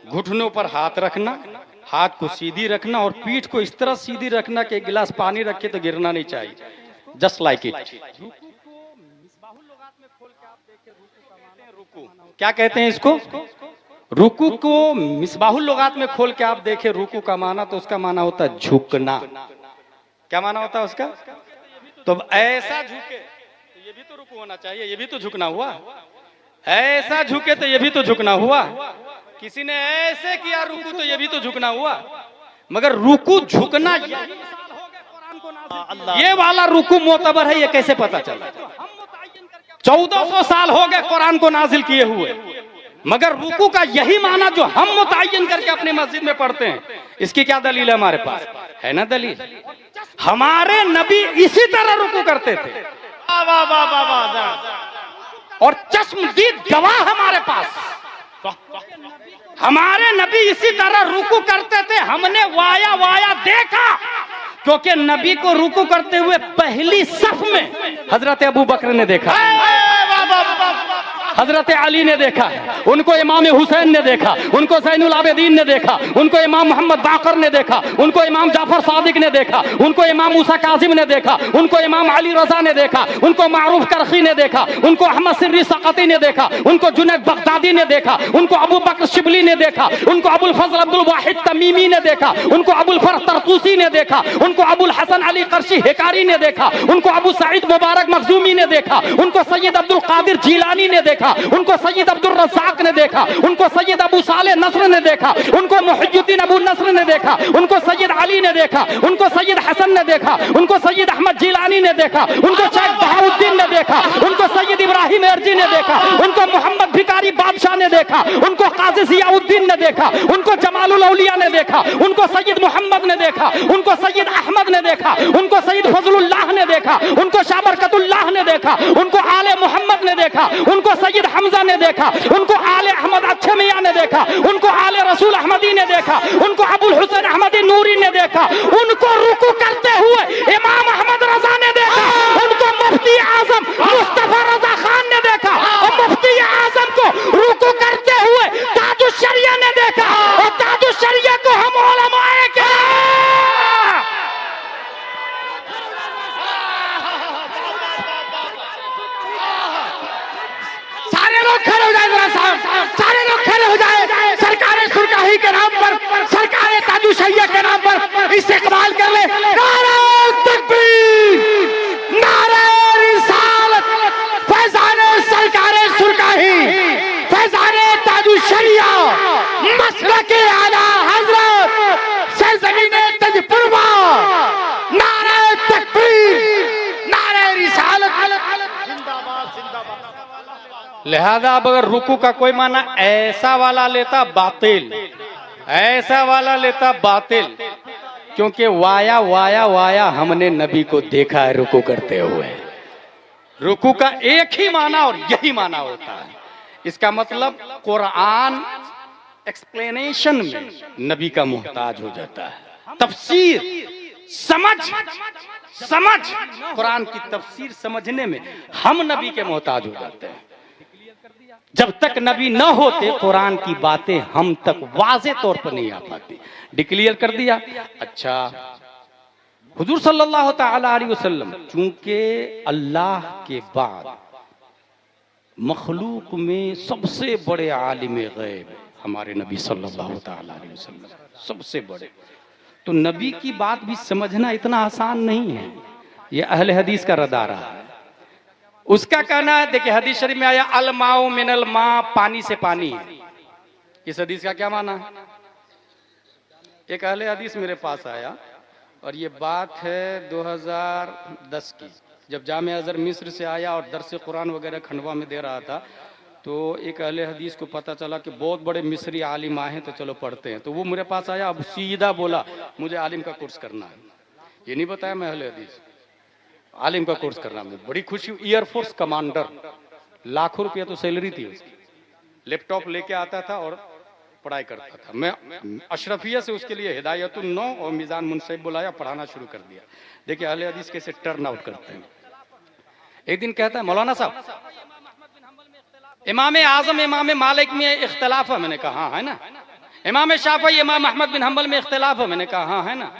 Speaker 1: घुटनों पर हाथ रखना, हाथ को सीधी रखना और पीठ को इस तरह सीधी रखना कि एक गिलास पानी रखे तो गिरना नहीं चाहिए, जस्ट लाइक इट। रुकू क्या कहते हैं इसको? रुकू को मिसबाहुल लुगात में खोल के आप देखें, रुकू का माना तो उसका माना होता है झुकना। क्या माना होता है उसका? तो ऐसा झुके तो ये भी तो रुकू होना चाहिए, ये भी तो झुकना हुआ। ऐसा झुके तो ये भी तो झुकना हुआ। किसी ने ऐसे किया रुकू तो ये भी तो झुकना हुआ। मगर रुकू झुकना ये वाला रुकू मोतबर है, ये कैसे पता चला? 1400 साल हो गए कुरान को नाजिल किए हुए, मगर रुकू का यही माना जो हम मुतय्यन करके अपने मस्जिद में पढ़ते हैं। इसकी क्या दलील है? हमारे पास है ना दलील। हमारे नबी इसी तरह रुकू करते थे। और चश्मदीद गवाह हमारे पास, हमारे नबी इसी तरह रुकू करते थे। हमने वाया वाया देखा, क्योंकि नबी को रुकू करते हुए पहली सफ में हजरत अबू बकर ने देखा। हजरत अली ने देखा है, उनको इमाम हुसैन ने देखा, उनको ज़ैनुल आबिदीन ने देखा, उनको इमाम मोहम्मद बाकर ने देखा, उनको इमाम जाफर सादिक ने देखा, उनको इमाम मूसा काजिम ने देखा, उनको इमाम अली रजा ने देखा, उनको मारूफ करखी ने देखा, उनको अहमद सिर्री सकती ने देखा, उनको जुनैद बगदादी ने देखा, उनको अबू बकर शिबली ने देखा, उनको अबुल फजल अब्दुल वाहिद तमीमी ने देखा, उनको अबुल फरह तरतूसी ने देखा, उनको अबुल हसन अली करशी हेकारी ने देखा, उनको अबू सईद मुबारक मखजूमी ने देखा, उनको सैयद अब्दुल कादिर जीलानी ने देखा, उनको सैयद अब्दुल रज़ाक ने देखा, उनको सैयद अबू साले नस्र ने देखा, उनको मुहियुद्दीन अबू नस्र ने देखा, उनको सैयद अली ने देखा, उनको सैयद हसन ने देखा, उनको सैयद अहमद जीलानी ने देखा, उनको शेख बहाउद्दीन ने देखा, उनको सैयद इब्राहिम एरजी ने देखा, उनको मोहम्मद भिकारी बादशाह ने देखा, उनको काजी ज़ियाउद्दीन ने देखा, उनको जमालुल औलिया ने देखा, उनको सैयद मोहम्मद ने देखा, उनको सैयद अहमद ने देखा, उनको सैयद फजलुल्लाह ने देखा, उनको शाह बरकतुल्लाह ने देखा, उनको आले मोहम्मद ने देखा, उनको सैयद हमजा ने देखा, उनको आले अहमद अच्छे मियां ने देखा, उनको आले रसूल अहमदी ने देखा, उनको अबुल हुसैन अहमदी नूरी ने देखा, उनको रुकू करते हुए इमाम अहमद रजा ने देखा, उनको मुफ्ती आजम मुस्तफा रजा खान ने देखा, और मुफ्ती आजम को रुकू करते हुए ताजुश शरिया ने देखा, और ताजुश शरिया को हम उलमाए के
Speaker 2: सारे लोग खड़े हो जाए, जरा साहब सारे लोग खड़े हो जाए। सरकारे सुरकाही के नाम पर, सरकारे ताजुश शरिया के नाम पर इस्तेमाल कर ले। नारे तकबीर, नारे रिसालत, फैजाने सरकारे सुरकाही, फैजाने ताजुश शरिया, मसलके आला हजरत, सरजमीने तजपुरवा, नारे तकबीर, नारे रिसालत, जिंदाबाद जिंदाबाद।
Speaker 1: लिहाजा अब अगर रुकू का कोई माना ऐसा वाला लेता बातिल, ऐसा वाला लेता बातिल, क्योंकि वाया वाया वाया हमने नबी को देखा है रुकू करते हुए। रुकू का एक ही माना और यही माना होता है। इसका मतलब कुरान एक्सप्लेनेशन में नबी का मोहताज हो जाता है। तफसीर समझ समझ कुरान की तफसीर समझने में हम नबी के मोहताज हो जाते हैं। जब तक नबी न होते कुरान की बातें हम तक वाज़े तौर पर नहीं आ पाती। डिक्लेयर कर दिया। अच्छा, हुजूर सल्लल्लाहु तआला अलैहि वसल्लम चूंकि अल्लाह के बाद मखलूक में सबसे बड़े आलिम गैब हमारे नबी सल्लल्लाहु तआला अलैहि वसल्लम सबसे बड़े, तो नबी की बात भी समझना इतना आसान नहीं है। ये अहले हदीस का रदारा है। उसका कहना है, देखिए हदीस शरीफ में आया अल माउ मिनल मा, पानी से पानी है। इस हदीस का क्या माना है? एक अहले हदीस मेरे पास आया और ये बात है 2010 की, जब जामे अजहर मिस्र से आया और दर्स कुरान वगैरह खंडवा में दे रहा था, तो एक अहले हदीस को पता चला कि बहुत बड़े मिस्री आलिम आए हैं, तो चलो पढ़ते हैं। तो वो मेरे पास आया, अब सीधा बोला मुझे आलिम का कोर्स करना है। ये नहीं बताया मैं अहले हदीस, आलिम का कोर्स करना। मुझे बड़ी खुशी। एयरफोर्स कमांडर, लाखों रुपया तो सैलरी थी उसकी, लैपटॉप लेके आता था और पढ़ाई करता था। मैं अशरफिया से उसके लिए हिदायतुन नौ और मिजान मुनसब बुलाया, पढ़ाना शुरू कर दिया। देखिए अहले हदीस कैसे टर्न आउट करते हैं। एक दिन कहता है मौलाना साहब इमाम आजम इमाम मालिक में इख्तलाफ है। मैंने कहा हाँ है ना। इमाम शाफई इमाम अहमद बिन हम्बल में इख्तलाफ है। मैंने कहा हाँ है ना।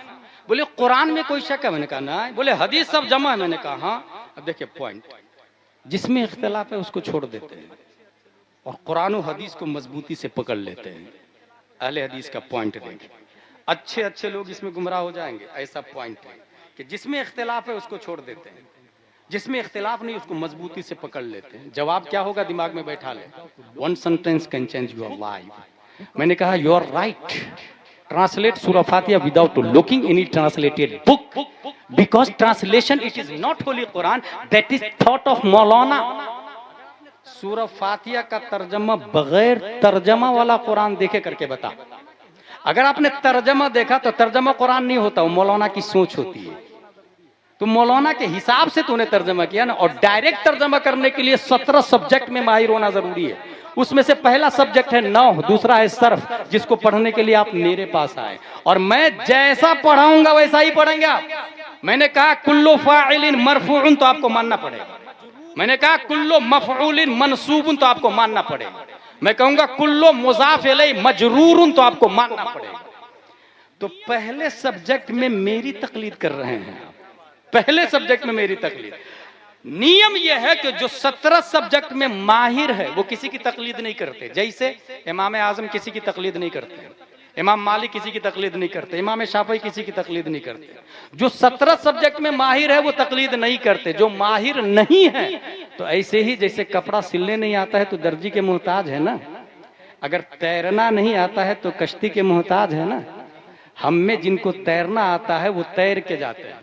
Speaker 1: बोले कुरान में कोई शक है? मैंने कहा ना। बोले हदीस सब जमा है। मैंने कहा हाँ। अब देखिए पॉइंट, जिसमें इख्तलाफ है उसको छोड़ देते हैं और कुरान और हदीस को मजबूती से पकड़ लेते हैं। अहले हदीस का पॉइंट देखिए, अच्छे अच्छे लोग इसमें गुमराह हो जाएंगे। ऐसा पॉइंट है कि जिसमें इख्तलाफ है उसको छोड़ देते हैं, जिसमें इख्तिलाफ नहीं उसको मजबूती से पकड़ लेते हैं। जवाब क्या होगा दिमाग में बैठा ले। One sentence can change your life. मैंने कहा you are right, translate surah Fatiha without looking any translated book, because translation it is not holy Quran, that is thought of maulana. सूरह फातिहा का तर्जमा बगैर तर्जमा वाला कुरान देखे करके बता। अगर आपने तर्जमा देखा तो तर्जमा कुरान नहीं होता, वो मौलाना की सोच होती है। तो मौलाना के हिसाब से तूने तर्जमा किया ना। और डायरेक्ट तर्जमा करने के लिए 17 सब्जेक्ट में माहिर होना जरूरी है। उसमें से पहला सब्जेक्ट है नहव, दूसरा है सर्फ, जिसको पढ़ने के लिए आप मेरे पास आए और मैं जैसा पढ़ाऊंगा वैसा ही पढ़ेंगे आप। मैंने कहा कुल्लु फाइलिन मरफूउन, तो आपको मानना पड़ेगा। मैंने कहा कुल्लो मफऊलिन मनसूबुन तो आपको मानना पड़ेगा। मैं कहूंगा कुल्लो मुजाफ इलैहि मजरूरुन तो आपको मानना पड़ेगा। तो पहले सब्जेक्ट में मेरी तकलीद कर रहे हैं, पहले सब्जेक्ट में मेरी तकलीद। नियम यह है कि जो 17 सब्जेक्ट में माहिर है वो किसी की तकलीद नहीं करते। जैसे इमाम आजम किसी की तकलीद नहीं करते, इमाम मालिक किसी की तकलीद नहीं करते, इमाम शाफई किसी की तकलीद नहीं करते। जो 17 सब्जेक्ट में माहिर है वो तकलीद नहीं करते। जो माहिर नहीं है तो ऐसे ही जैसे कपड़ा सिलने नहीं आता है तो दर्जी के मोहताज है ना, अगर तैरना नहीं आता है तो कश्ती के मोहताज है ना। हम में जिनको तैरना आता है वो तैर के जाते हैं,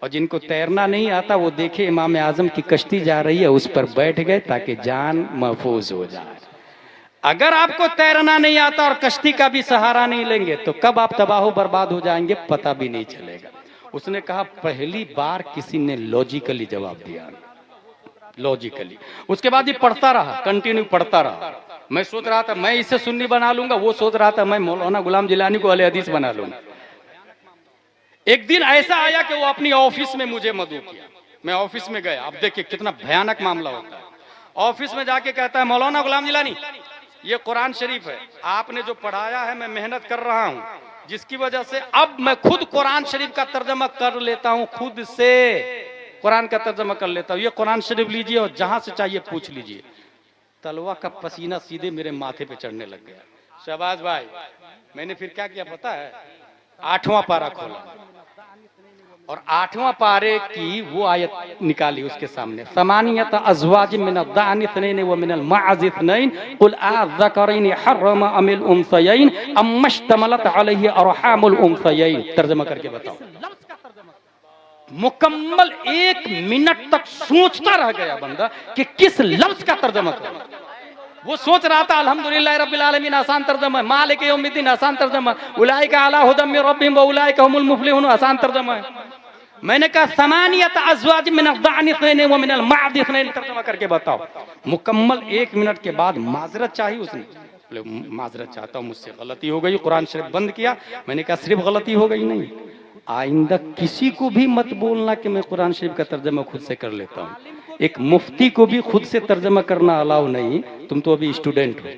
Speaker 1: और जिनको तैरना नहीं आता वो देखे इमाम आजम की कश्ती जा रही है उस पर बैठ गए ताकि जान महफूज हो जाए। अगर आपको तैरना नहीं आता और कश्ती का भी सहारा नहीं लेंगे तो कब आप तबाह बर्बाद हो जाएंगे पता भी नहीं चलेगा। उसने कहा पहली बार किसी ने लॉजिकली जवाब दिया, लॉजिकली। उसके बाद ये पढ़ता रहा, कंटिन्यू पढ़ता रहा। मैं सोच रहा था मैं इसे सुन्नी बना लूंगा, वो सोच रहा था मैं मौलाना गुलाम जिलानी को अहले हदीस बना लूंगा। एक दिन ऐसा आया कि वो अपनी ऑफिस में मुझे मदऊ किया। मैं ऑफिस में गया, अब देखिए कितना भयानक मामला होता है। ऑफिस में जाके कहता है मौलाना गुलाम जिलानी ये कुरान शरीफ है, आपने जो पढ़ाया है मैं मेहनत कर रहा हूं, जिसकी वजह से अब मैं खुद कुरान शरीफ का तर्जमा कर लेता हूं, खुद से कुरान का तर्जमा कर लेता हूं। ये कुरान शरीफ लीजिए और जहां से चाहिए पूछ लीजिए। तलवा का पसीना सीधे मेरे माथे पे चढ़ने लग गया। शहबाज भाई मैंने फिर क्या किया पता है, 8वां पारा खोला और 8वां पारे की वो आयत निकाली उसके सामने, समानियत अज़वाज मिन अद-दानि इत्नैन व मिन अल-माअज़ इत्नैन कुल अज़्ज़करैन हर्रम अमिल उन्सयैन अम्मश्तमलत अलैहि अरहामुल उन्सयैन। तर्जुमा करके बताओ। मुकम्मल 1 मिनट तक सोचता रह गया बंदा कि किस लफ्ज का तर्जुमा करूं। वो सोच रहा था अल्हम्दुलिल्लाह रब्बिल आलमीन आसान तर्जुमा है, मालिक यौमिद्दीन आसान तर्जुमा है, उलाइका अला हुदम मिन रब्बिहिम व उलाइका हुमुल मुफ्लिहून आसान तर्जुमा है। मैंने कहा समानियत अज़वाज मिन अद-दानि इत्नैन व मिन अल-माअज़ इत्नैन तर्जुमा करके बताओ। मुकम्मल 1 मिनट के बाद माजरत चाहिए उसने। बोले माजरत चाहता हूँ, मुझसे गलती हो गई। कुरान शरीफ बंद किया। मैंने कहा सिर्फ गलती हो गई नहीं, आइंदा किसी को भी मत बोलना कि मैं कुरान शरीफ का तर्जुमा खुद से कर लेता हूँ। एक मुफ्ती को भी खुद से तर्जुमा करना अलाउ नहीं, तुम तो अभी स्टूडेंट हो।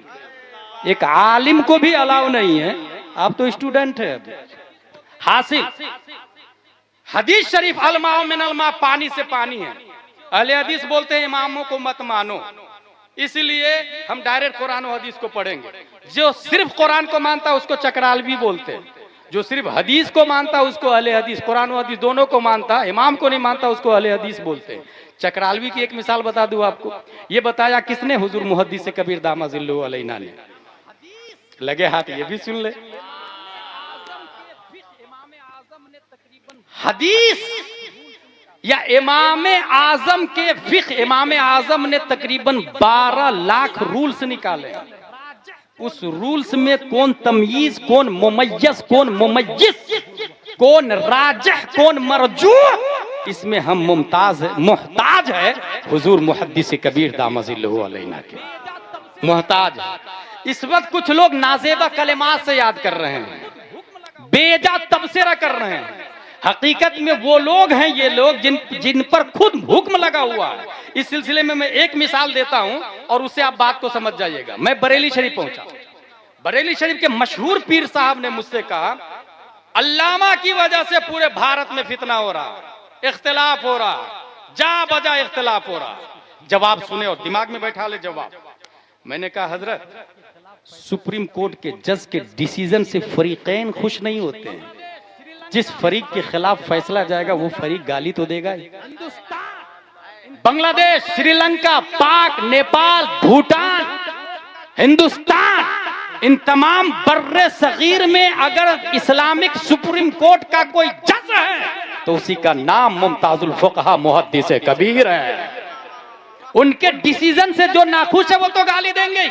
Speaker 1: एक आलिम को भी अलाउ नहीं है, आप तो स्टूडेंट है। हासिल हदीस शरीफ अलमा मिन अलमा, पानी से पानी है। अहले हदीस बोलते हैं इमामों को मत मानो, इसलिए हम डायरेक्ट कुरान और हदीस को पढ़ेंगे। जो सिर्फ कुरान को मानता है उसको चकरालवी बोलते हैं, जो सिर्फ हदीस को मानता है उसको अहले हदीस, कुरान और हदीस दोनों को मानता है, इमाम को नहीं मानता उसको अहले हदीस बोलते हैं। चकरालवी की एक मिसाल बता दूं आपको, ये बताया किसने, हुजूर मुहद्दिस कबीर दामा ज़िल्लुहु अलैना ने। लगे हाथ ये भी सुन ले। हदीस या इमाम आजम के फिक्ह, इमाम आजम ने तकरीबन 12 लाख रूल्स निकाले। उस रूल्स में कौन तमयीज, कौन मुमय्यज, कौन मुमय्यिज, कौन राजिह, कौन मरजूह, इसमें हम मुहताज है हुजूर मुहद्दिस कबीर दामा ज़िल्लुहु अलैना के, मुहताज। इस वक्त कुछ लोग नाजेबा कलिमात से याद कर रहे हैं, बेजा तबसरा कर रहे हैं। हकीकत में वो लोग हैं, ये लोग जिन पर खुद हुक्म लगा हुआ है। इस सिलसिले में मैं एक मिसाल देता हूं और उससे आप बात को समझ जाइएगा। मैं बरेली शरीफ पहुंचा, बरेली शरीफ के मशहूर पीर साहब ने मुझसे कहा अल्लामा की वजह से पूरे भारत में फितना हो रहा, इख्तिलाफ हो रहा, जा बजा इख्तिलाफ हो रहा। जवाब सुने और दिमाग में बैठा ले जवाब। मैंने कहा हजरत सुप्रीम कोर्ट के जज के डिसीजन से फरीकैन खुश नहीं होते हैं, जिस फरीक के खिलाफ फैसला जाएगा वो फरीक गाली तो देगा ही। बांग्लादेश, श्रीलंका, पाक, नेपाल, भूटान, हिंदुस्तान, इन तमाम बर्रे सगीर में अगर इस्लामिक सुप्रीम कोर्ट का कोई जज है तो उसी का नाम मुमताजुल फुक़हा मुहद्दिस कबीर है। उनके डिसीजन से जो नाखुश है वो तो गाली देंगे।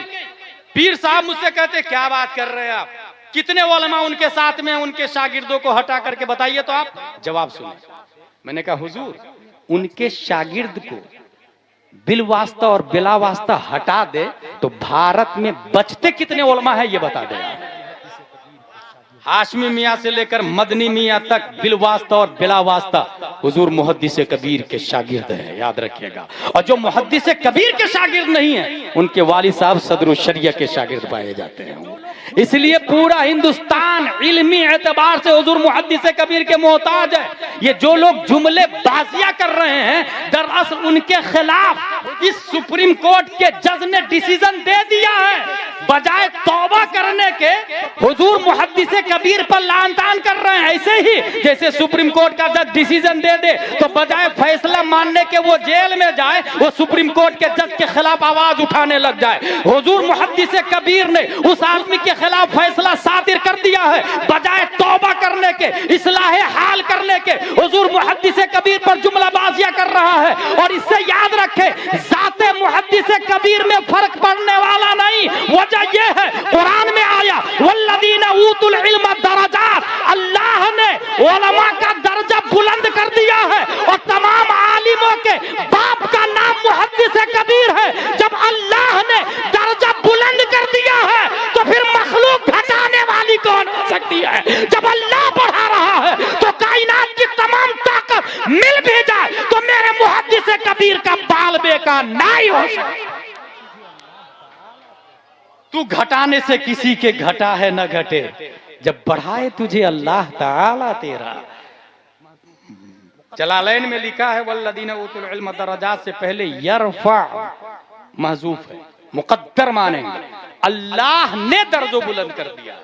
Speaker 1: पीर साहब मुझसे कहते क्या बात कर रहे हैं आप, कितने उलमा उनके साथ में, उनके शागिर्दों को हटा करके बताइए तो आप। जवाब सुनिए। मैंने कहा हुजूर उनके शागिर्द को बिल वास्ता और बिला वास्ता हटा दे तो भारत में बचते कितने उलमा है ये बता दे। हाशमी मियाँ से लेकर मदनी मियाँ तक बिलवास्ता और बिला वास्ता हुजूर मुहद्दिस कबीर के शागिर्द हैं, याद रखिएगा। और जो मुहद्दिस कबीर के शागिर्द नहीं है उनके वालिद साहब सदरुल शरिया के शागिर्द पाए जाते हैं। इसलिए पूरा हिंदुस्तान इल्मी एतबार से हुजूर मुहद्दिस कबीर के मोहताज है। ये जो लोग जुमले बाजियां कर रहे हैं दरअसल उनके खिलाफ इस सुप्रीम कोर्ट के जज ने डिसीजन दे दिया है। बजाय तौबा करने के हुजूर मुहद्दिस कबीर पर लानतान कर रहे हैं। ऐसे ही जैसे सुप्रीम कोर्ट का जज डिसीजन दे दे तो बजाय फैसला मानने के वो जेल में जाए, वो सुप्रीम कोर्ट के जज के खिलाफ आवाज उठाने लग जाए। हुजूर मुहद्दिस कबीर ने उस आदमी के खिलाफ फैसला सादिर कर दिया है। बजाय तौबा करने के, इस्लाह हाल करने के, हुजूर मुहद्दिस कबीर पर जुमलाबाजियां कर रहा है। और इससे याद रखे जाते मुहद्दिस कबीर में फर्क पड़ने वाला नहीं। वजह यह है कुरान में आया वल्लदीना ऊतुल इल्म दरजात, अल्लाह ने उलमा का दर्जा बुलंद कर दिया है। और तमाम आलिमों के बाप का नाम मुहद्दिस कबीर है। जब अल्लाह ने दर्जा बुलंद कर दिया है तो फिर मखलूक घटाने वाली कौन हो सकती है? जब अल्लाह बढ़ा रहा है तो कायनात की तमाम ताकत मिल भी जाए तो मेरे मुहद्दिस कबीर का बाल बेकार नहीं हो सकता। तू घटाने से किसी के घटा है न घटे, जब बढ़ाए तुझे अल्लाह ताला तेरा। जलालैन में लिखा है वल्लदीना ऊतुल इल्म दरजात से पहले यरफा महजूफ है, मुकद्दर मानेंगे। अल्लाह ने दर्जो बुलंद कर दिया।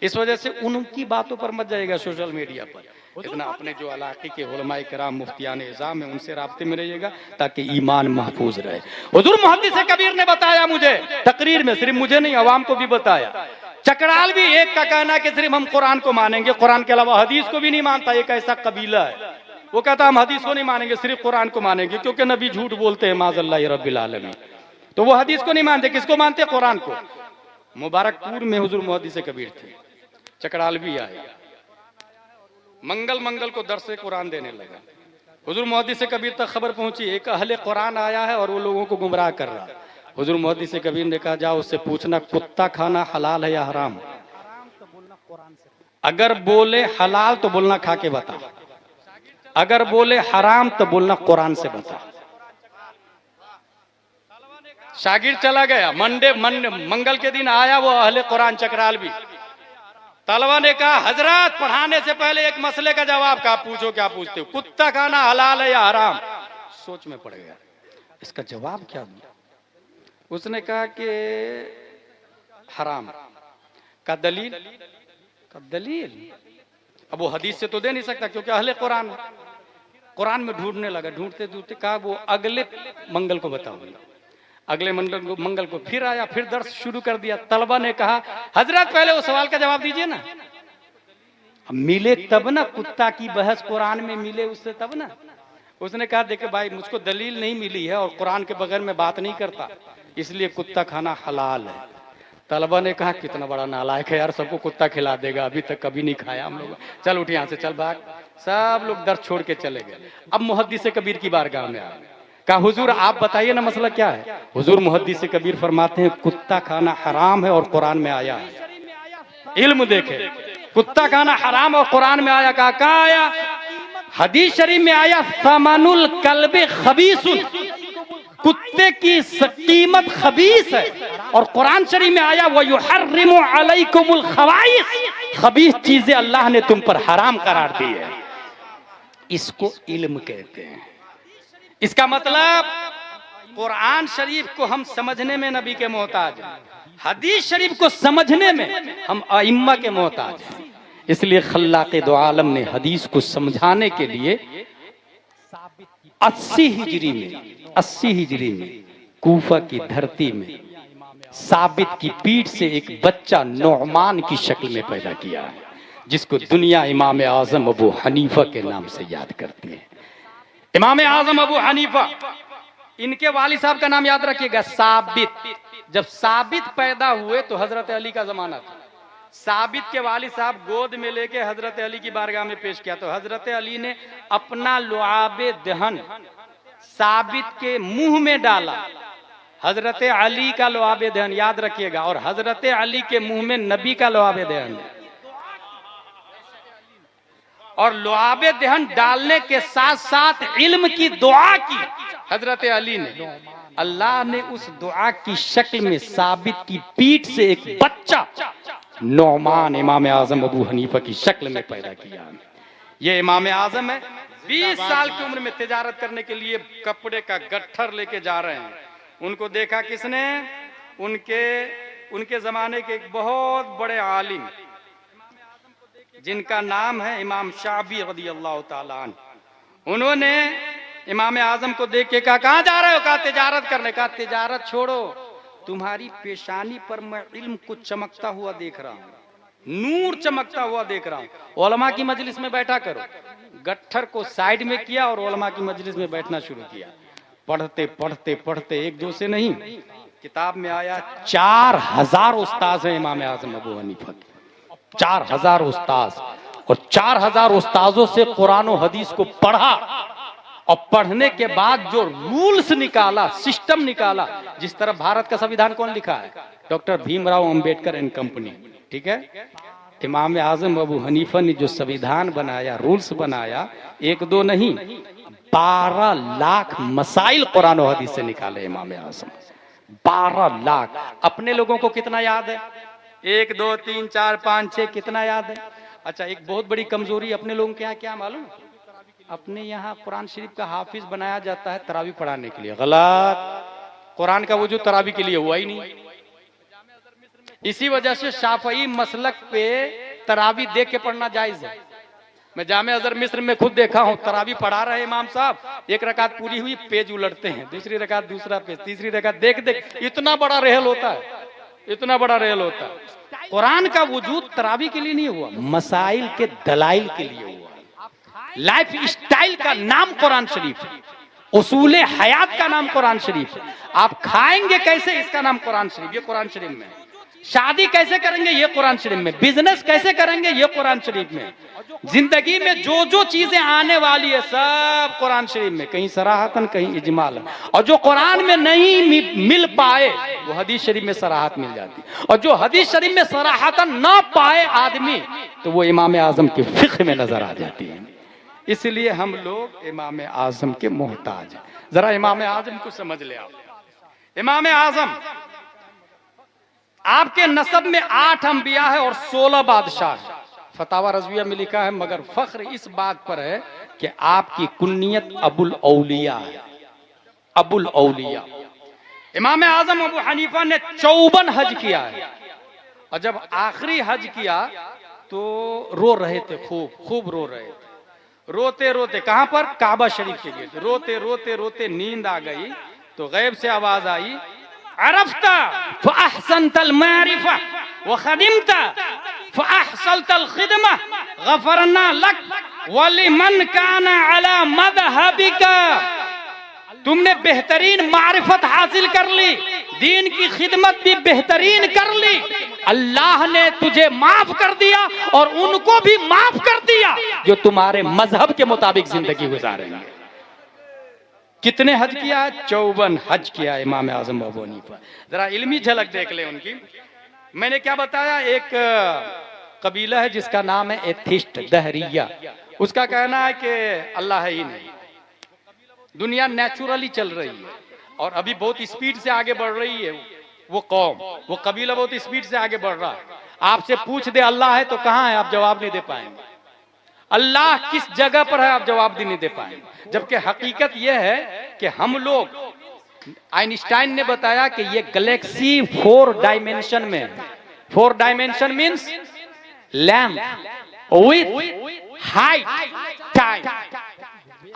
Speaker 1: इस वजह से उनकी बातों पर मत जाएगा सोशल मीडिया पर। इतना अपने जो इलाके के उलमाए किराम मुफ्तियान इज़ाम है उनसे राब्ते में रहिएगा ताकि ईमान महफूज रहे। हुजूर मुहद्दिस कबीर ने बताया मुझे तकरीर में, सिर्फ मुझे नहीं अवाम को भी बताया। चकराल भी एक का कहना कि सिर्फ हम कुरान को मानेंगे, कुरान के अलावा हदीस को भी नहीं मानता। एक ऐसा कबीला है वो कहता हम हदीस को नहीं मानेंगे, सिर्फ कुरान को मानेंगे क्योंकि नबी झूठ बोलते हैं माज़अल्लाह रब्बिल आलमीन। तो वो हदीस को नहीं मानते, किसको मानते? कुरान को। मुबारकपुर में हुजूर मुहद्दिस कबीर थे, चकराल भी आए, मंगल को दर्स कुरान देने लगा। हुजूर मुहद्दिस कबीर तक खबर पहुंची एक अहले कुरान आया है और वो लोगों को गुमराह कर रहा है। हुजूर मुहद्दिस कबीर ने कहा जाओ उससे पूछना कुत्ता खाना हलाल है या हराम। अगर बोले हलाल तो बोलना खा के बता, अगर बोले हराम तो बोलना कुरान से बता। शागिर्द चला गया, मंगल के दिन आया वो अहले कुरान चकराल भी। तलवा ने कहा हजरत पढ़ाने से पहले एक मसले का जवाब कहा, पूछो क्या पूछते हो, कुत्ता खाना हलाल है या हराम। सोच में पड़ गया इसका जवाब क्या दूं। उसने कहा कि हराम। का दलील अब वो हदीस से तो दे नहीं सकता क्योंकि अहले कुरान में ढूंढने लगा। ढूंढते ढूंढते कहा वो अगले मंगल को बताऊंगा। अगले मंगल को फिर आया, फिर दर्स शुरू कर दिया। तलबा ने कहा हजरत पहले वो सवाल का जवाब दीजिए ना। मिले तब ना, कुत्ता की बहस कुरान में मिले उससे तब ना। उसने कहा देखे भाई मुझको दलील नहीं मिली है और कुरान के बगैर मैं बात नहीं करता, इसलिए कुत्ता खाना हलाल है। तलबा ने कहा कितना बड़ा नालायक है यार, सबको कुत्ता खिला देगा, अभी तक कभी नहीं खाया हम लोग, चल उठ यहाँ से, चल भाग। सब लोग दर्स छोड़ के चले गए। अब मुहद्दिस कबीर की बारगाह में आ गए। कहा हुजूर आप बताइए ना मसला क्या है। हुजूर मुहद्दिस कबीर फरमाते हैं कुत्ता खाना हराम है और कुरान में आया है। इल्म देखे, कुत्ता खाना हराम और कुरान में आया। कहा आया? हदीस शरीफ में आया समनुल कल्बे खबीसुन, कुत्ते की कीमत खबीस है। और कुरान शरीफ में आया वो युहर्रिमु अलैकुमुल खबाइस, खबीस चीजें अल्लाह ने तुम पर हराम करार दी है। इसको इल्म कहते हैं। इसका मतलब कुरान शरीफ को हम समझने में नबी के मोहताज हैं, हदीस शरीफ को समझने में हम आइम्मा के मोहताज हैं। इसलिए खल्लाक़े दो आलम ने हदीस को समझाने के लिए 80 हिजरी में कूफा की धरती में साबित की पीठ से एक बच्चा नौमान की शक्ल में पैदा किया है, जिसको दुनिया इमाम आजम अबू हनीफा के नाम से याद करती है। इमाम आजम अबू हनीफा, इनके वालिद साहब का नाम याद रखिएगा साबित। जब साबित पैदा हुए तो हजरत अली का जमाना था। साबित के वालिद साहब गोद में लेके हजरत अली की बारगाह में पेश किया तो हजरत अली ने अपना लुआबे दहन साबित के मुंह में डाला। हजरत अली का लुआबे दहन याद रखिएगा, और हजरत अली के मुंह में नबी का लुआबे दहन है। और लुआबे दहन डालने के साथ साथ इल्म की दुआ की हजरत अली ने। अल्लाह ने उस दुआ की शक्ल में साबित की पीठ से एक बच्चा नौमान इमाम आजम अबू हनीफा की शक्ल में पैदा किया। ये इमाम आजम है, 20 साल की उम्र में तिजारत करने के लिए कपड़े का गट्ठर लेके जा रहे हैं। उनको देखा किसने? उनके जमाने के एक बहुत बड़े आलिम जिनका नाम है इमाम शाफी रज़ियल्लाहु ताला अन्हु। उन्होंने इमाम आजम को देख के कहा, कहां जा रहे हो? कहा तिजारत करने। कहा तिजारत छोड़ो, तुम्हारी पेशानी पर मैं इल्म को चमकता हुआ देख रहा हूँ, नूर चमकता हुआ देख रहा हूँ। उलमा की मजलिस में बैठा करो। गट्ठर को साइड में किया और उलमा की मजलिस में बैठना शुरू किया। पढ़ते पढ़ते पढ़ते एक दो से नहीं, किताब में आया 4000 उस्ताद हैं इमाम आजम अबू हनीफा के। 4000 उस्ताद, और 4000 उस्तादों से कुरान और हदीस को पढ़ा, और पढ़ने के बाद जो रूल्स निकाला, सिस्टम निकाला, जिस तरह भारत का संविधान कौन लिखा है? Doctor Bhimrao Ambedkar and company, ठीक है। इमाम आजम अबू हनीफा ने जो संविधान बनाया, रूल्स बनाया, एक दो नहीं 12 लाख मसाइल कुरान और हदीस से निकाले इमाम आजम। 12 लाख। अपने लोगों को कितना याद है? 1 2 3 4 5 6 कितना याद है? अच्छा, एक बहुत बड़ी कमजोरी अपने लोगों के यहाँ क्या मालूम? अपने यहाँ कुरान शरीफ का हाफिज बनाया जाता है तरावी पढ़ाने के लिए। गलत। कुरान का वजूद तरावी के लिए हुआ ही नहीं। इसी वजह से शाफई मसलक पे तरावी देख के पढ़ना जायज है। मैं जामे अजहर मिस्र में खुद देखा हूँ, तरावी पढ़ा रहे इमाम साहब, एक रकात पूरी हुई, पेज उलटते हैं, दूसरी रकात दूसरा पेज, तीसरी रकात, देख देख इतना बड़ा रेहल होता है, इतना बड़ा रेहल होता है। कुरान का वजूद तरावी के लिए नहीं हुआ, मसाइल के दलाइल के लिए हुआ। लाइफ स्टाइल का नाम कुरान शरीफ है, उसूले हयात का नाम कुरान शरीफ है। आप खाएंगे कैसे, इसका नाम कुरान शरीफ, ये कुरान शरीफ में। शादी कैसे करेंगे, ये कुरान शरीफ में। बिजनेस कैसे करेंगे, ये कुरान शरीफ में। जिंदगी में जो जो चीजें आने वाली है सब कुरान शरीफ में, कहीं सराहतन कहीं इजमाल। और जो कुरान में नहीं मिल पाए वो हदीस शरीफ में सराहत मिल जाती। और जो हदीस शरीफ में सराहतन ना पाए आदमी, तो वो इमाम आजम के फिक्र में नजर आ जाती है। इसलिए हम लोग इमाम आजम के मोहताज हैं। जरा इमाम आजम को समझ ले आप। इमाम आजम आपके नसब में 8 अंबिया है और 16 बादशाह है। फतावा रज़विया में लिखा है, मगर फख्र इस बात पर है कि आपकी कुन्नियत अबुल औलिया है, अबुल औलिया। इमाम आजम अबू हनीफा ने 54 हज किया है, और जब आखिरी हज किया तो रो रहे थे, खूब रो रहे थे। रोते रोते कहां पर? काबा शरीफ के लिए। रोते रोते रोते नींद आ गई तो गैब से आवाज आई, अरफ्ता फअहसनतल मारिफा व खदिमता फअहसनतल खिदमा गफरना लक वलिमन काना अला मज़हबिका। तुमने बेहतरीन मारिफत हासिल कर ली, दीन की खिदमत भी बेहतरीन कर ली, अल्लाह ने तुझे माफ कर दिया और उनको भी माफ कर दिया जो तुम्हारे मजहब के मुताबिक जिंदगी गुजारेंगे। कितने हज किया? 54 हज किया इमाम आजम अबू हनीफा। जरा इल्मी झलक देख ले उनकी। मैंने क्या बताया, एक कबीला है जिसका नाम है एथिस्ट, दहरिया। उसका कहना है कि अल्लाह है ही नहीं, दुनिया नेचुरली चल रही है और अभी बहुत स्पीड से आगे बढ़ रही है। वो कौम, वो कबीला बहुत स्पीड से आगे बढ़ रहा है। आपसे पूछ दे अल्लाह है तो कहां है, आप जवाब नहीं दे पाएंगे। अल्लाह किस जगह पर है, आप जवाब नहीं दे पाएंगे। जबकि हकीकत यह है कि हम लोग, आइंस्टाइन ने बताया कि ये गैलेक्सी 4 डायमेंशन में है। 4 dimension means length width height time.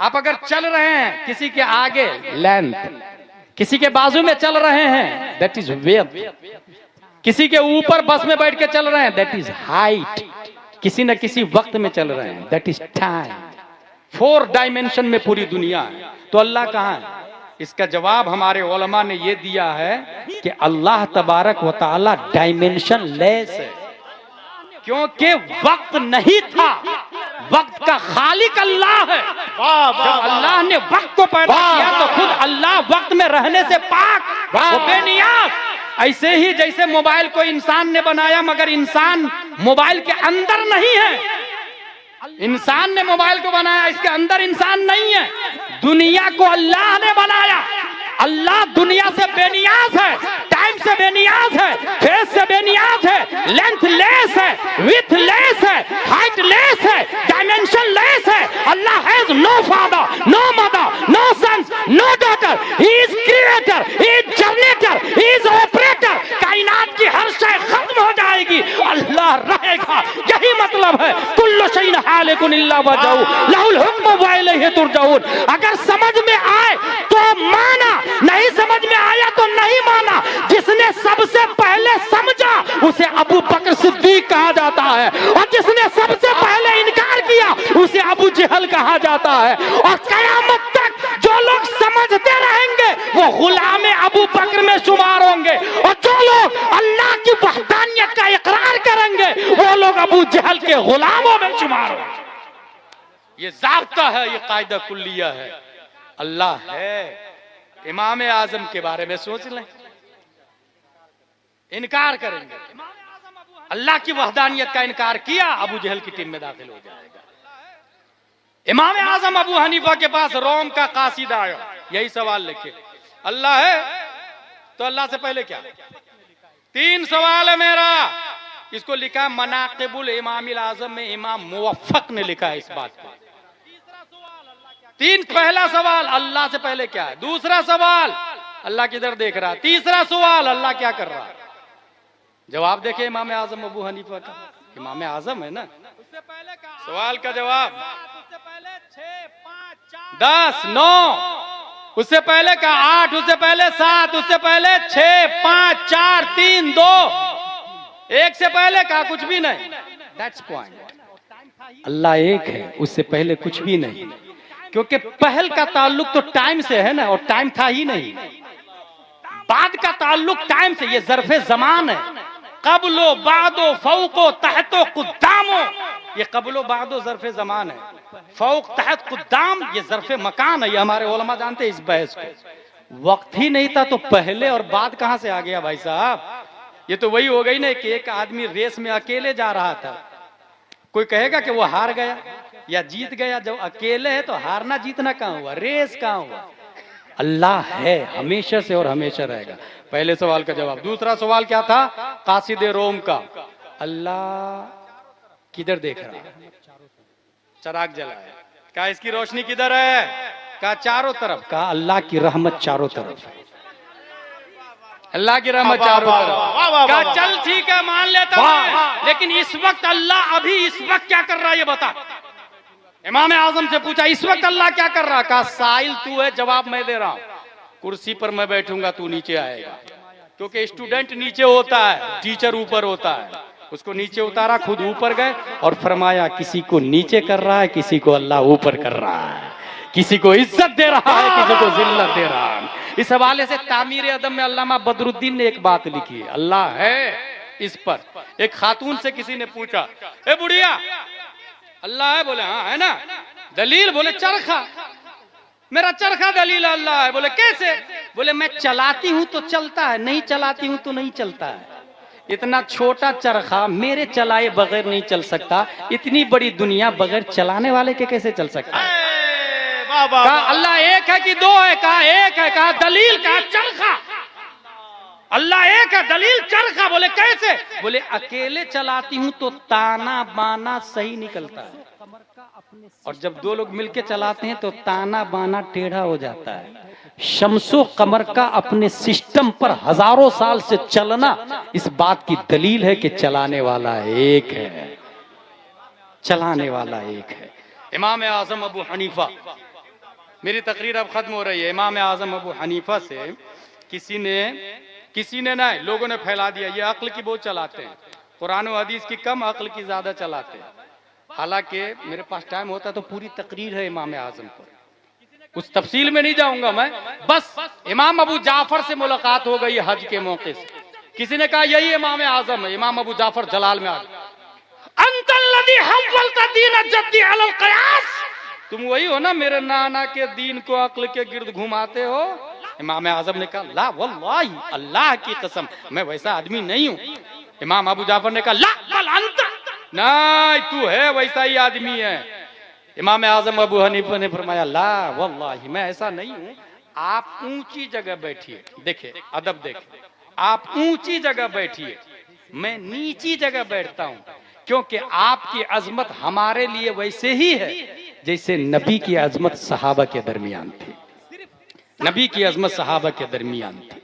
Speaker 1: आप अगर चल रहे हैं किसी के आगे लेंथ, किसी के बाजू में चल रहे हैं दैट इज विड्थ, किसी के ऊपर बस में बैठ के चल रहे हैं दैट इज हाइट, किसी न किसी वक्त में चल रहे हैं दैट इज टाइम। 4 डायमेंशन में पूरी दुनिया है। तो अल्लाह कहां है? इसका जवाब हमारे उलमा ने यह दिया है कि अल्लाह तबारक व तआला डायमेंशन लेस है, क्योंकि वक्त नहीं था, वक्त का खालिक अल्लाह है। जब अल्लाह ने वक्त को पैदा किया तो खुद अल्लाह वक्त में रहने से पाक, वो बेनियाज। ऐसे ही जैसे मोबाइल को इंसान ने बनाया मगर इंसान मोबाइल के अंदर नहीं है, इंसान ने मोबाइल को बनाया, इसके अंदर इंसान नहीं है। दुनिया को अल्लाह ने बनाया। अल्लाह दुनिया से बेनियाज है, टाइम से बेनियाज है, फेस से बेनियाज है, लेंथ लेस है, विथ लेस है, हाइट लेस है, डायमेंशन लेस है। Allah has no father, no mother, no sons, no daughter. He is creator, he is generator, he is operator. कायनात की हर शय खत्म हो जाएगी, अल्लाह रहेगा। यही मतलब है कुल्लु शैइन हालिकुन इल्ला वजहू लहुल हुक्मु व इलैहि तुरजऊन। अगर समझ में आए तो माना, नहीं समझ में आया तो नहीं माना। जिसने सबसे पहले समझा उसे अबू बकर सिद्दीक कहा जाता है, और जिसने सबसे पहले इनकार किया उसे अबू जहल कहा जाता है। और कयामत तक जो लोग समझते रहेंगे वो गुलाम अबू बकर में शुमार होंगे, और जो लोग अल्लाह की वहदानियत का इकरार करेंगे वो लोग अबू जहल के गुलामों में शुमार होंगे। ये ज़ाब्ता है, ये कायदा कुल्लिया है। अल्लाह है। इमाम आजम के बारे में सोच लें, इनकार करेंगे, अल्लाह की वहदानियत का इनकार किया, अबू जहल की टीम में दाखिल हो जाएगा। इमाम आजम अबू हनीफा के पास रोम का कासिद आया, यही सवाल लेके, अल्लाह है तो अल्लाह से पहले क्या? 3 सवाल है मेरा। इसको लिखा मनाकिबुल इमामिल आजम में इमाम मुवफ्फक ने लिखा है इस बात को। 3 पहला सवाल अल्लाह से पहले क्या है, दूसरा सवाल अल्लाह किधर देख रहा है, तीसरा सवाल अल्लाह क्या कर रहा है। जवाब देखे इमाम आजम अबू हनीफा का, इमाम आजम है ना। उससे पहले का सवाल का जवाब, उससे पहले 6, 5, 4, 10, 9, उससे पहले का 8, उससे पहले 7, उससे पहले 6, 5, 4, 3, 2, 1 से पहले का कुछ भी नहीं। That's point. अल्लाह एक है, उससे पहले कुछ भी नहीं, क्योंकि पहल का ताल्लुक तो टाइम से है ना, और टाइम था ही नहीं। बाद का ताल्लुक टाइम से, ये ज़र्फ़े ज़मान है। क़ब्लो बादो फ़ौक़ो तहतो क़ुद्दामो, ये क़ब्लो बादो ज़र्फ़े ज़मान है। फ़ौक़ तहत क़ुद्दाम ये ज़र्फ़े मकान है। ये हमारे उलमा जानते हैं इस बहस को। वक्त ही नहीं था तो पहले और बाद कहां से आ गया भाई साहब? ये तो वही हो गई ना कि एक आदमी रेस में अकेले जा रहा था, कोई कहेगा कि वो हार गया या जीत गया। जब अकेले है तो हारना जीतना कहां हुआ, रेस कहां हुआ। अल्लाह है, हमेशा से और हमेशा रहेगा। पहले सवाल का जवाब। दूसरा सवाल क्या था, कासिद रोम का, अल्लाह किधर देख रहा है? चराग जलाया, कहा इसकी रोशनी किधर है? कहा चारों तरफ। कहा अल्लाह की रहमत चारों तरफ है, अल्लाह की रहमत चारों तरफ। कहा चल ठीक है मान लेता हूं, लेकिन इस वक्त अल्लाह अभी इस वक्त क्या कर रहा है ये बता। इमाम आजम से पूछा इस वक्त अल्लाह क्या कर रहा? कहा साइल तू है, जवाब मैं दे रहा हूं। कुर्सी पर मैं बैठूंगा, तू नीचे आएगा, क्योंकि स्टूडेंट नीचे होता है, टीचर ऊपर होता है। उसको नीचे उतारा, खुद ऊपर गए और फरमाया किसी को नीचे कर रहा है, किसी को अल्लाह ऊपर कर रहा है, किसी को इज्जत दे रहा है, किसी को जिल्लत दे रहा है। इस हवाले से तामीर अदब में अल्लामा बदरुद्दीन ने एक बात लिखी है, अल्लाह है इस पर। एक खातून से किसी ने पूछा, ए बुढ़िया अल्लाह है? बोले हाँ है ना। दलील? बोले चरखा, मेरा चरखा दलील अल्लाह है। बोले कैसे? बोले मैं चलाती हूं तो चलता है, नहीं चलाती हूं तो नहीं चलता है। इतना छोटा चरखा मेरे चलाए बगैर नहीं चल सकता, इतनी बड़ी दुनिया बगैर चलाने वाले के कैसे चल सकता है? कहा अल्लाह एक है कि दो है? कहा एक है। कहा दलील? कहा चरखा। अल्लाह एक है, दलील चरखा। बोले कैसे? बोले अकेले चलाती हूं तो ताना बाना सही निकलता है, और जब 2 लोग मिलके चलाते हैं तो ताना बाना टेढ़ा हो जाता है। शम्सो कमर का अपने सिस्टम पर हजारों साल से चलना इस बात की दलील है कि चलाने वाला एक है, चलाने वाला एक है। इमाम आजम अबू हनीफा, मेरी तकरीर अब खत्म हो रही है। इमाम आजम अबू हनीफा से किसी ने ना, लोगों ने फैला दिया ये अक्ल की बहुत चलाते हैं, कुरान और हदीस की कम, अक्ल की ज्यादा चलाते हैं। हालांकि मेरे पास टाइम होता तो पूरी तकरीर है इमाम आजम पर, उस तफसील में नहीं जाऊंगा मैं। बस इमाम अबू जाफर से मुलाकात हो गई हज के मौके से, किसी ने कहा यही इमाम आजम है। इमाम अबू जाफर जलाल में आ गए, तुम वही हो ना मेरे नाना के दीन को अक्ल के गिर्द घुमाते हो। इमाम आजम ने कहा ला वल्लाही, अल्लाह की कसम मैं वैसा आदमी नहीं हूं। इमाम अबू जाफर ने कहा ला बल अंत, नहीं, तू है वैसा ही आदमी है। इमाम आजम अबू हनीफा ने फरमाया ला वल्लाही मैं ऐसा नहीं हूं। आप ऊंची जगह बैठिए, देखिए अदब देखिए, आप ऊंची जगह बैठिए, मैं नीची जगह बैठता हूं, क्योंकि आपकी अजमत हमारे लिए वैसे ही है जैसे नबी की अजमत सहाबा के दरमियान थी। नबी की अजमत सहाबा के दरमियान थी।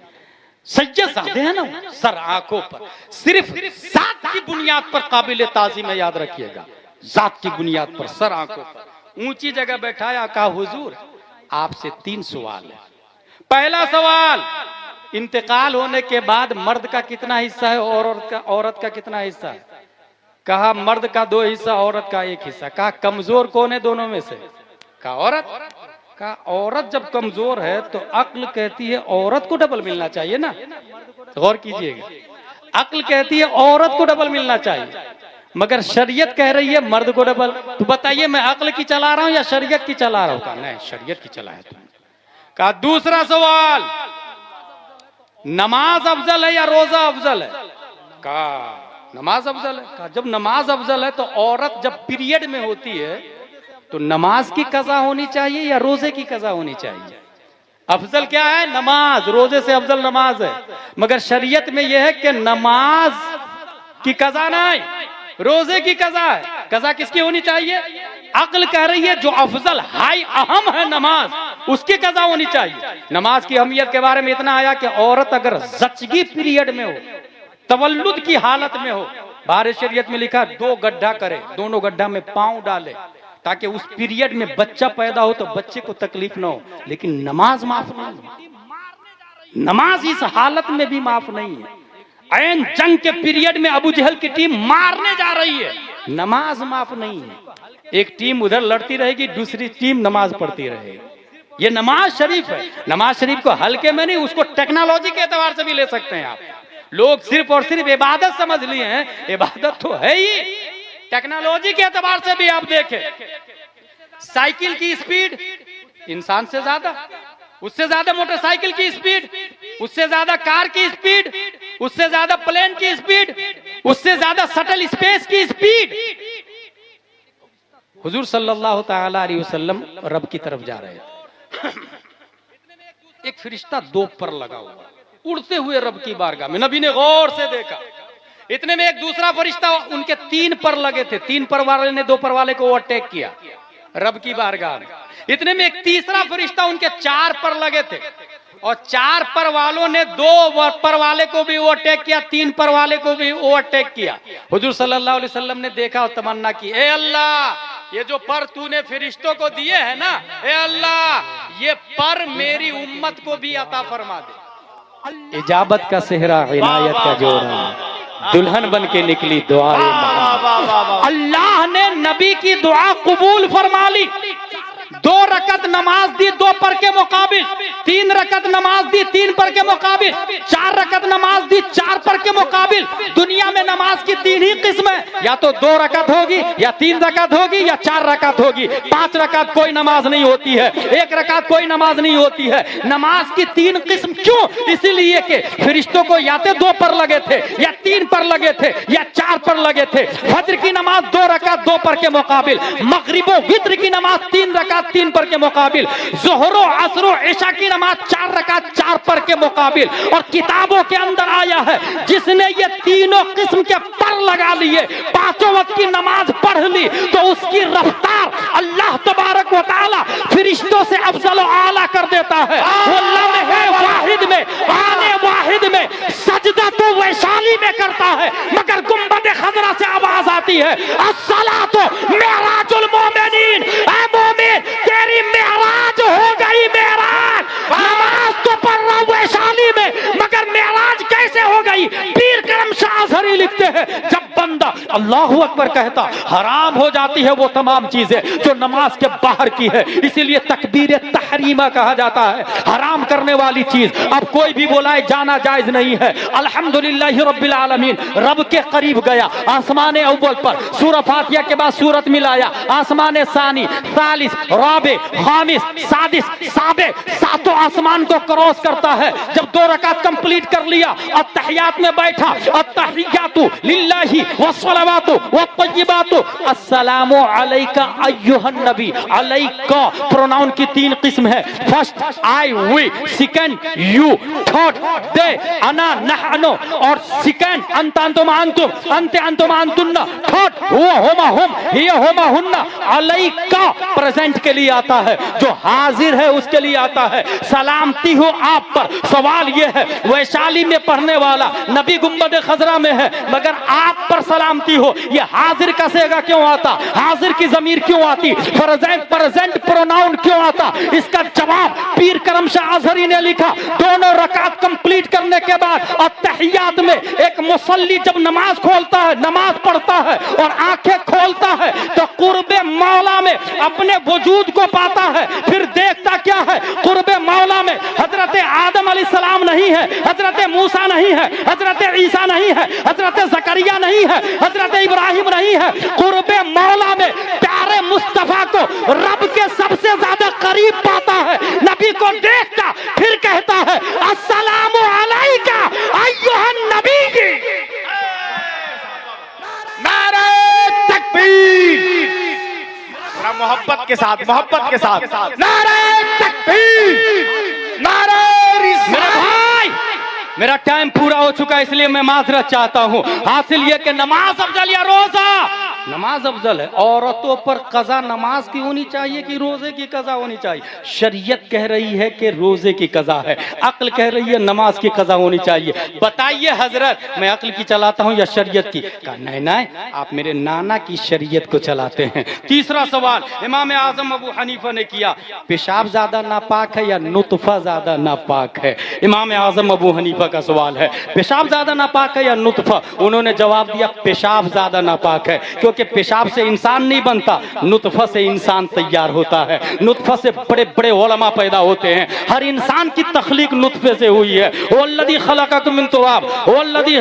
Speaker 1: सज्जद साधे हैं ना, सर आंखों पर, सिर्फ जात की बुनियाद पर काबिल ताज़ीम है, याद रखिएगा, जात की बुनियाद पर, सर आंखों पर ऊंची जगह बैठाया। कहा हुजूर आपसे 3 सवाल है। पहला सवाल, इंतकाल होने के बाद मर्द का कितना हिस्सा है और औरत का कितना हिस्सा है? कहा मर्द का 2 हिस्सा, औरत का 1 हिस्सा। कहा कमजोर कौन है दोनों में से? कहा औरत। कहा औरत जब कमजोर है तो अक्ल कहती है औरत को डबल मिलना चाहिए ना, गौर कीजिएगा, अक्ल कहती है औरत को डबल मिलना चाहिए, मगर शरीयत कह रही है मर्द को डबल। तो बताइए मैं अक्ल की चला रहा हूं या शरीयत की चला रहा हूं? कहा नहीं, शरीयत की चला है तुमने। कहा दूसरा सवाल, नमाज अफजल है या रोजा अफजल है? कहा नमाज अफजल है। कहा जब नमाज अफजल है तो औरत जब पीरियड में होती है तो नमाज की कज़ा होनी चाहिए या रोजे की कज़ा होनी चाहिए? अफजल क्या है? नमाज। रोजे से अफजल नमाज है, मगर शरीयत में यह है कि नमाज की कज़ा नहीं, रोजे की कज़ा है। कज़ा किसकी होनी चाहिए? अक्ल कह रही है जो अफजल हाई अहम है नमाज, उसकी कज़ा होनी चाहिए। नमाज की अहमियत के बारे में इतना आया कि औरत अगर जचगी पीरियड में हो, तवल्लुद की हालत में हो, बाहर शरीयत में लिखा 2 गड्ढा करे, दोनों गड्ढा में पांव डाले, ताकि उस पीरियड में बच्चा पैदा हो तो बच्चे को तकलीफ ना हो। लेकिन नमाज माफ नहीं, नमाज इस हालत में भी माफ नहीं है। ऐन जंग के पीरियड में अबू जहल की टीम मारने जा रही है, नमाज माफ नहीं है। एक टीम उधर लड़ती रहेगी, दूसरी टीम नमाज पढ़ती रहेगी। ये नमाज शरीफ है। नमाज शरीफ को हल्के में नहीं, उसको टेक्नोलॉजी के एतबार से भी ले सकते हैं आप। लोग सिर्फ और सिर्फ इबादत समझ लिए हैं, इबादत तो है ही, टेक्नोलॉजी के एतबार से भी आप देखें, साइकिल की स्पीड इंसान से ज्यादा, उससे ज्यादा मोटरसाइकिल की स्पीड, उससे ज्यादा कार की स्पीड, उससे ज्यादा प्लेन की स्पीड, उससे ज्यादा शटल स्पेस की स्पीड। हुजूर सल्लल्लाहु ताला अलैहि वसल्लम रब की तरफ जा रहे थे, एक फरिश्ता 2 पर लगा हुआ उड़ते हुए रब की बारगाह में, नबी ने गौर से देखा। इतने में एक दूसरा फरिश्ता, उनके 3 पर लगे थे, 3 पर वाले ने 2 पर वाले को ओवरटेक किया रब की बारगाह में। इतने में एक तीसरा फरिश्ता उनके 4 पर लगे थे, और 4 पर वालों ने 2 पर वाले को भी ओवरटेक किया, 3 पर वाले को भी ओवरटेक किया। हुजूर सल्लल्लाहु अलैहि वसल्लम ने देखा और तमन्ना की, ए अल्लाह ये जो पर तूने फरिश्तों को दिए हैं ना, ए अल्लाह ये पर मेरी उम्मत को भी अता फरमा दे। इजाबत का सेहरा, इनायत का जोड़ा, दुल्हन बन के निकली दुआ। अल्लाह ने नबी की दुआ कबूल फरमा ली। 2 रकत नमाज दी 2 पर के मुकाबिल, 3 रकत नमाज दी 3 पर के मुकाबिल, 4 रकत नमाज दी 4 पर के मुकाबिल। दुनिया में नमाज की 3 ही किस्म है, या तो 2 रकत होगी, या 3 रकत होगी, या 4 रकत होगी। 5 रकत कोई नमाज नहीं होती है, 1 रकत कोई नमाज नहीं होती है। नमाज की 3 किस्म क्यों? इसीलिए कि फरिश्तों को या तो 2 पर लगे थे, या 3 पर लगे थे, या 4 पर लगे थे। फज्र की नमाज 2 रकत 2 पर के मुकाबिल, मगरिब वित्र की नमाज 3 रकत 3 पर के मुकाबिल, ज़ोहर असर इशा की नमाज 4 रकात 4 पर के मुकाबिल। और किताबों के अंदर आया है जिसने ये तीनों किस्म के पर लगा लिए, 5 वक्त की नमाज पढ़ ली, तो उसकी रफ्तार अल्लाह तबारक व तआला फरिश्तों से अफजल व आला कर देता है। वो लम्हे वाहिद में, आने वाहिद में सजदा तो वैशाली में करता है, मगर गुंबद खजरा से आवाज आती है, अस्सलातु मेराजुल मोमिनीन, ऐ मोमिन तेरी मेराज हो गई। मेराज नमाज तो पढ़ रहा वैशाली में, मगर मेराज कैसे हो गई? पीर करम शाह अज़हरी लिखते हैं, जब बंदा अल्लाहु अकबर कहता, हराम हो जाती है वो तमाम चीजें जो नमाज के बाहर की है। इसीलिए तकबीर तहरीमा कहा जाता है, हराम करने वाली चीज। अब कोई भी बोलाए जाना जायज नहीं है। अल्हम्दुलिल्लाह रब्बिल आलमीन, रब के करीब गया, आसमान अव्वल पर सूरह फातिहा के बाद सूरत मिलाया, आसमान सानी, सालिस, राबे, खामिस, सादिस, साबे, 7 आसमान को क्रॉस करता है। जब 2 रकात कंप्लीट कर लिया, अत्तहियात में बैठा, अत्तहियातु लिल्लाहि वस्सलावातु वत्तय्यिबातु अस्सलामु अलैका अय्युहन नबी। अलैका प्रोनाउन की 3 किस्म है। First I we, second you, third they अना नहनु, और सेकंड अंत अंतुम अंतुम, अंते अंतुम अंतुन्ना, थर्ड हुवा हुमा हुम, हिया हुमा हुन्ना। अलैका प्रेजेंट के लिए आता है, जो हाजिर है उसके लिए आता है। सलामती हो आप पर। सवाल यह है, वैशाली में पढ़ने वाला नबी गुंबद खजरा में है, मगर आप पर सलामती हो, ये हाजिर का सेगा क्यों आता? हाजिर की जमीर क्यों आती? प्रेजेंट प्रोनाउन क्यों आता? इसका जवाब पीर करम शाह अजहरी ने लिखा। दोनों रकात कंप्लीट करने के बाद अत्तहियात में एक मुसल्ली जब नमाज खोलता है, नमाज पढ़ता है और आंखें खोलता है, तो कुर्बे मौला में अपने वजूद को पाता है। फिर देखता क्या है? कुर्बे मौला में हजरत आदम अलैहिस्सलाम नहीं है, हजरत मूसा नहीं है, हजरत ईसा नहीं है, हजरत जकरिया नहीं है, हजरत इब्राहिम नहीं है। कुर्बे मौला में प्यारे मुस्तफा को रब के सबसे ज्यादा करीब पाता है। नबी को देखता फिर कहता है अस्सलामु अलैका अय्युहन नबी।
Speaker 2: नारे तकबीर, मोहब्बत के साथ, मोहब्बत के साथ नारे तकबीर, नारे रिसालत।
Speaker 1: मेरा टाइम पूरा हो चुका है, इसलिए मैं माजरत चाहता हूँ। हासिल यह कि नमाज अफजल या रोजा? नमाज अफजल है। औरतों पर कज़ा नमाज की होनी चाहिए कि रोजे की कज़ा होनी चाहिए? शरीयत कह रही है कि रोजे की कज़ा है, अक्ल कह रही है नमाज की कज़ा होनी चाहिए। बताइए हजरत, मैं अक्ल की चलाता हूँ या शरीयत की? कहा नहीं नहीं, आप मेरे नाना की शरीयत को चलाते हैं। तीसरा सवाल इमाम आजम अबू हनीफा ने किया, पेशाब ज्यादा नापाक है या नुतफा ज्यादा नापाक है? इमाम आजम अबू हनीफा का सवाल है, पेशाब ज्यादा नापाक है या नुतफा? उन्होंने जवाब दिया पेशाब ज्यादा नापाक है, क्योंकि पेशाब से इंसान नहीं बनता, नुतफा से इंसान तैयार होता है। नुतफा से बड़े बड़े उलमा पैदा होते हैं। हर इंसान की तख्लीक नुतफे से हुई है। वल्लज़ी खलक़कुम मिन तुराब, वल्लज़ी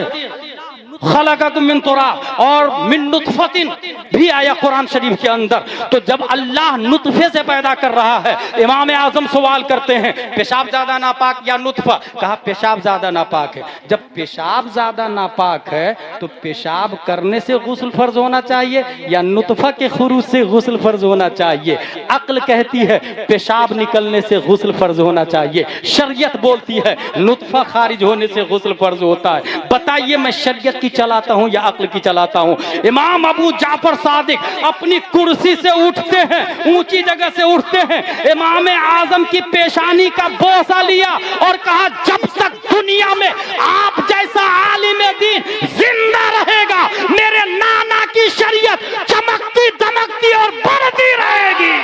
Speaker 1: खलक़कुम मिन तुराब, और मिन नुतफतिन भी आया कुरान शरीफ के अंदर। तो जब अल्लाह नुतफे से पैदा कर रहा है, इमाम आजम सवाल करते हैं पेशाब ज्यादा नापाक या नुतफा? कहा पेशाब ज्यादा नापाक है। जब पेशाब ज्यादा नापाक है तो पेशाब करने से गुस्ल फर्ज होना चाहिए या नुतफा के खुरूज से गुस्ल फर्ज होना चाहिए? अक्ल कहती है पेशाब निकलने से गुस्ल फर्ज होना चाहिए, शरीयत बोलती है नुतफा खारिज होने से गुस्ल फर्ज होता है। बताइए मैं शरीयत की चलाता हूं या अक्ल की चलाता हूं? इमाम अबू जाफर सादिक अपनी कुर्सी से उठते हैं, ऊंची जगह से उठते हैं, इमाम आजम की पेशानी का बोसा लिया और कहा जब तक दुनिया में आप जैसा आलिम दीन जिंदा रहेगा, मेरे नाना की शरीयत चमकती दमकती और बढ़ती रहेगी।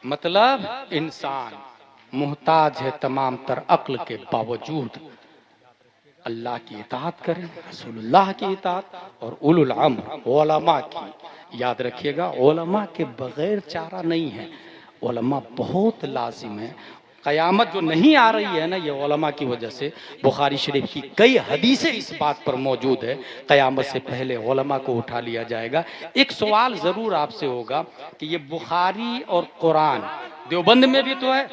Speaker 1: मतलब इंसान मुहताज है तमाम तर अक्ल के बावजूद अल्लाह की इताअत करें, रसूलुल्लाह की इताअत और उलुल अम्र उलमा की। याद रखिएगा उलमा के बगैर चारा नहीं है, उलमा बहुत लाजिम है। क़यामत जो नहीं आ रही है ना, ये उलमा की वजह से। बुखारी शरीफ की कई हदीसें इस बात पर मौजूद है, क़यामत से पहले उलमा को उठा लिया जाएगा। एक सवाल ज़रूर आपसे होगा कि ये बुखारी और कुरान देवबंद में भी तो है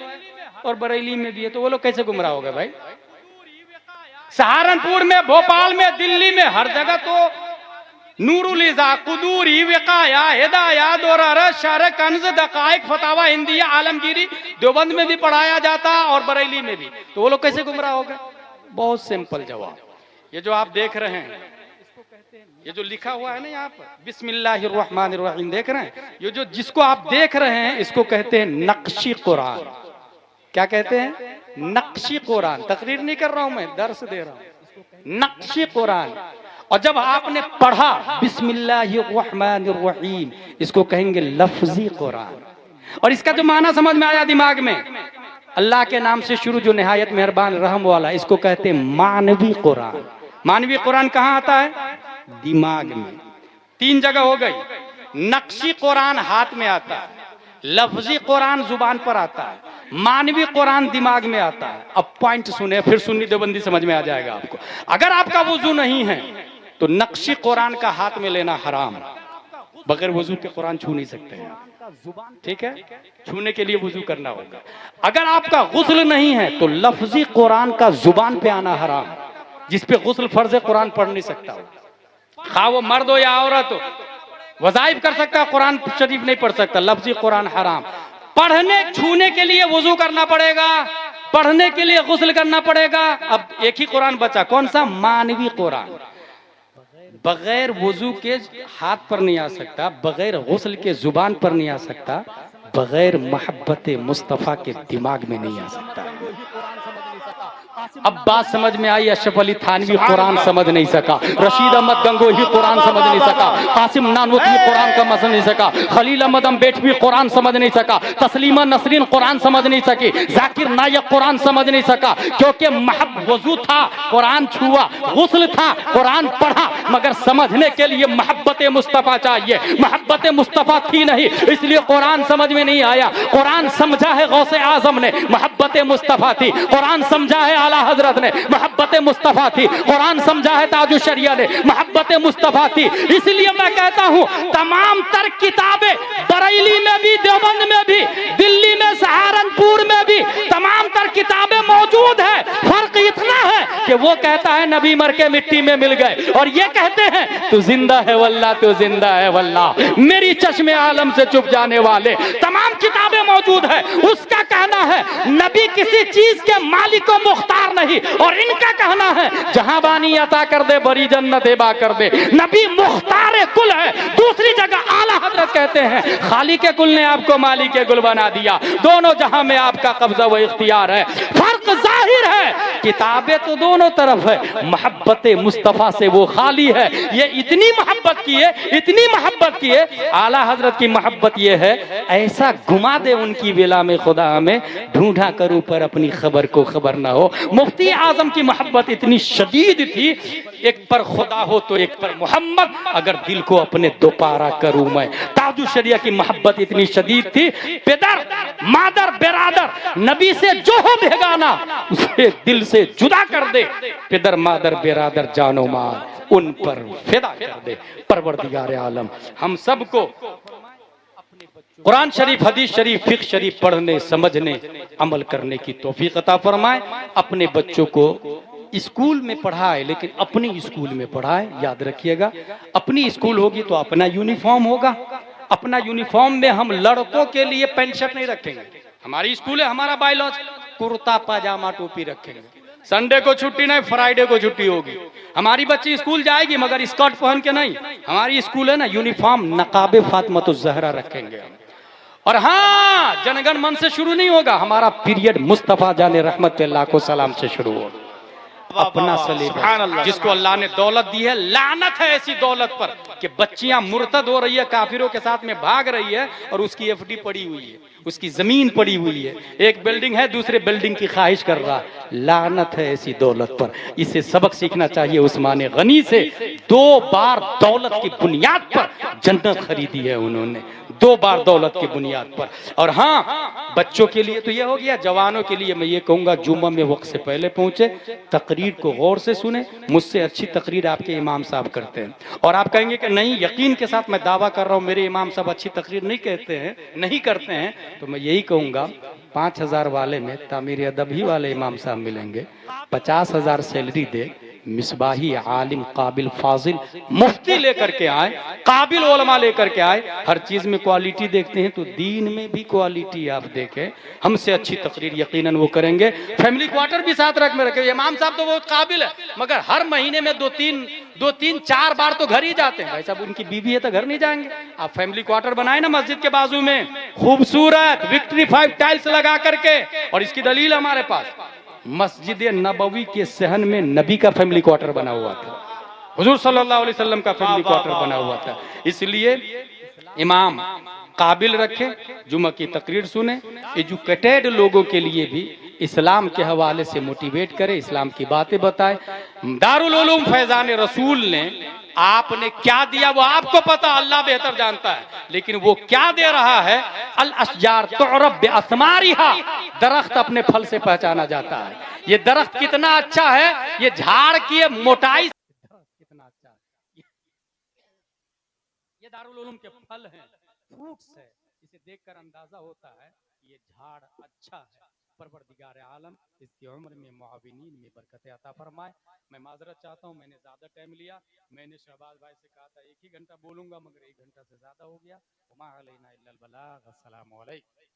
Speaker 1: और बरेली में भी है, तो वो लोग कैसे गुमराह हो गए भाई? सहारनपुर में, भोपाल में, दिल्ली में, हर जगह तो नूरुल इज़ा, कुदूरी, विकाया, हिदाया, दोरार, शर, कंज, दकाइक, फतावा, हिंदिया, आलमगीरी देवबंद में भी पढ़ाया जाता और बरेली में भी, तो वो लोग कैसे गुमराह हो गए? बहुत सिंपल जवाब, ये जो आप देख रहे हैं, ये जो लिखा हुआ है ना यहाँ पर बिस्मिल्लाहिर्रहमानिर्रहीम, देख रहे हैं? ये जो जिसको आप देख रहे हैं इसको कहते हैं नक्शी कुरान। क्या कहते हैं? नक्शी कुरान। तकरीर नहीं कर रहा हूं मैं, दर्स दे रहा हूं। नक्शी कुरान। और जब आपने पढ़ा बिस्मिल्लाहिर्रहमानिर्रहीम, इसको कहेंगे लफ्जी कुरान। और इसका जो माना समझ में आया दिमाग में, अल्लाह के नाम से शुरू जो निहायत मेहरबान रहम वाला, इसको कहते हैं मानवी कुरान। मानवी कुरान कहाँ आता है? दिमाग में। 3 जगह हो गई। नक्शी कुरान हाथ में आता है, लफ्जी कुरान जुबान पर आता है, मानवी कुरान दिमाग में आता है। अब पॉइंट सुने, फिर सुन्नी देवबंदी समझ में आ जाएगा आपको। अगर आपका वुजू नहीं है तो नक्शी कुरान का हाथ में लेना हराम। बगैर वुजू के कुरान छू नहीं सकते हैं, ठीक है? छूने के लिए वुजू करना होगा। अगर आपका गुस्ल नहीं है तो लफ्जी कुरान का जुबान पे आना हराम। जिस पे गुस्ल फर्ज है कुरान पढ़ नहीं सकता हो, खा वो मर्द हो या औरत हो। वज़ाइफ कर सकता है, कुरान शरीफ नहीं पढ़ सकता, लफ्जी कुरान हराम। पढ़ने छूने के लिए वुजू करना पड़ेगा, पढ़ने के लिए गुस्ल करना पड़ेगा। अब एक ही कुरान बचा, कौन सा? मानवी कुरान। बगैर वुजू के हाथ पर नहीं आ सकता, बगैर गुस्ल के जुबान पर नहीं आ सकता, बगैर मोहब्बत मुस्तफ़ा के दिमाग में नहीं आ सकता। अब बात समझ में आई। अशरफ अली थानवी कुरान समझ नहीं सका, रशीद अहमद गंगोही कुरान समझ नहीं सका, कासिम नानवती कुरान का समझ नहीं सका, खलील अहमद अम्बेडकरी कुरान समझ नहीं सका, तस्लीमा नसरीन कुरान समझ नहीं सकी, जाकिर नायक कुरान समझ नहीं सका, क्योंकि वजू था कुरान छुआ, गुस्ल था कुरान पढ़ा, मगर समझने के लिए मोहब्बत मुस्तफ़ा चाहिए। मोहब्बत मुस्तफ़ा थी नहीं, इसलिए कुरान समझ में नहीं आया। कुरान समझा है गौसे आजम ने, मोहब्बत मुस्तफ़ा थी। कुरान समझा है आला हजरत ने, मोहब्बत मुस्तफ़ा थी। कुरान समझा है ताजुश शरिया ने, मोहब्बत मुस्तफ़ा थी। इसलिए मैं कहता हूं तमाम तर किताबें बरेली में भी, देवबंद में भी, दिल्ली में, सहारनपुर में भी तमाम तर किताबें मौजूद है। फर्क इतना है कि वो कहता है नबी मर के मिट्टी में मिल गए, और ये कहते हैं तू जिंदा है वल्लाह, तू जिंदा है वल्लाह। मेरी चश्मे आलम से चुप जाने वाले, तमाम किताबें मौजूद है। उसका कहना है नबी किसी चीज के मालिक को मुख्तार नहीं, और इनका कहना है जहां बानी अता कर दे बड़ी जन्नत एबा कर दे। नबी मुख्तार कुल है। दूसरी जगह आला हजरत कहते हैं खालिक कुल ने आपको मालिक कुल बना दिया। दोनों जहां में आपका कब्जा व इख्तियार है। फर्क जाहिर है, किताबें तो दोनों तरफ है, मोहब्बत मुस्तफ़ा से वो खाली है। ये इतनी मोहब्बत की है, इतनी मोहब्बत की है। आला हजरत की मोहब्बत ये है, ऐसा घुमा दे उनकी वेला में खुदा हमें, ढूंढा करूं पर अपनी खबर को खबर ना हो। मुफ्ती आजम की मोहब्बत इतनी शदीद थी, एक पर खुदा हो तो एक पर मोहम्मद, अगर दिल को अपने दोपारा करूं मैं। ताजुश शरिया की मोहब्बत इतनी शदीद थी, पिदर मादर बेरादर नबी से जो हो बेगाना उसे दिल से जुदा कर दे। पिदर मादर बेरादर जानो माल उन पर फिदा कर दे। परवरदिगार आलम हम सबको कुरान शरीफ, हदीस शरीफ, फिक्र शरीफ पढ़ने, समझने, अमल करने की तौफीक अता फरमाए। अपने बच्चों को स्कूल में पढ़ाए, लेकिन अपनी स्कूल में पढ़ाए। याद रखिएगा, अपनी स्कूल होगी तो अपना यूनिफॉर्म होगा। अपना यूनिफॉर्म में हम लड़कों के लिए पैंट शर्ट नहीं रखेंगे। हमारी स्कूल है, हमारा बायलॉज कुर्ता पाजामा टोपी रखेंगे। संडे को छुट्टी नहीं, फ्राइडे को छुट्टी होगी। हमारी बच्ची स्कूल जाएगी मगर स्कर्ट पहन के नहीं। हमारी स्कूल है ना, यूनिफॉर्म नकाबे फातिमातुज़ ज़हरा रखेंगे। और हाँ, जनगण मन से शुरू नहीं होगा, हमारा पीरियड मुस्तफा जाने रहमत पे लाखों सलाम से शुरू होगा। अपना सलीका, जिसको अल्लाह ने दौलत दी है, लानत है ऐसी दौलत पर कि बच्चियां मुर्तद हो रही है, काफिरों के साथ में भाग रही है, और उसकी एफडी पड़ी हुई है, उसकी जमीन पड़ी हुई है। एक बिल्डिंग है, दूसरे बिल्डिंग की ख्वाहिश कर रहा है। लानत है ऐसी दौलत पर। इसे सबक सीखना चाहिए उस्मान गनी से। 2 बार दौलत की बुनियाद पर जन्नत खरीदी है उन्होंने, 2 बार दौलत की बुनियाद पर। और हाँ, बच्चों के लिए तो यह हो गया। जवानों के लिए मैं ये कहूंगा, जुम्मा में वक्त से पहले पहुंचे, तकरीर को गौर से सुने। मुझसे अच्छी तकरीर आपके इमाम साहब करते हैं। और आप कहेंगे कि नहीं, यकीन के साथ मैं दावा कर रहा हूं मेरे इमाम साहब अच्छी तकरीर नहीं कहते हैं, नहीं करते हैं, तो मैं यही कहूंगा 5000 वाले में तामीर अदब ही वाले इमाम साहब मिलेंगे। 50,000 सैलरी दे, मिसबाही आलिम काबिल फाजिल मुफ्ती लेकर के आए, काबिल उलमा लेकर के आए। हर चीज में क्वालिटी देखते हैं तो दीन में भी क्वालिटी आप देखें। हमसे अच्छी तकरीर यकीनन वो करेंगे। फैमिली क्वार्टर भी साथ रख में रखे। इमाम साहब तो बहुत काबिल है, मगर हर महीने में 2-3-4 बार तो घर ही जाते हैं। भाई साहब, उनकी बीवी है तो घर नहीं जाएंगे। आप फैमिली क्वार्टर बनाए ना मस्जिद के बाजू में, खूबसूरत विक्ट्री 5 टाइल्स लगा करके। और इसकी दलील हमारे पास, मस्जिद नबवी के सहन में नबी का फैमिली क्वार्टर बना हुआ था, हुजूर सल्लल्लाहु अलैहि वसल्लम का फैमिली क्वार्टर बना हुआ था। इसलिए इमाम काबिल रखे, जुम्मा की तकरीर सुने, एजुकेटेड लोगों के लिए भी इस्लाम के हवाले से मोटिवेट करे, इस्लाम की बातें बताए। दारुल उलूम फैजान रसूल ने आपने क्या दिया वो आपको पता, अल्लाह बेहतर जानता है। लेकिन वो क्या दे रहा है, अल अशजार तुअरफ बिअस्मारिहा, दरख्त अपने फल से पहचाना जाता है। ये दरख्त कितना अच्छा है, ये झाड़ की मोटाई कितना अच्छा है। ये दारुल उलूम के फल हैं, फ्रूट्स है, इसे देखकर अंदाजा होता है ये झाड़ अच्छा है। परवरदिगार आलम इसकी उम्र में मुआविनीन में बरकत अता फरमाए। मैं माजरत चाहता हूँ, मैंने ज़्यादा टाइम लिया। मैंने शहबाज भाई से कहा था 1 ही घंटा बोलूँगा, मगर 1 घंटा से ज़्यादा हो गया। वमा अलैना इल्लल बलाग। अस्सलामु अलैकुम।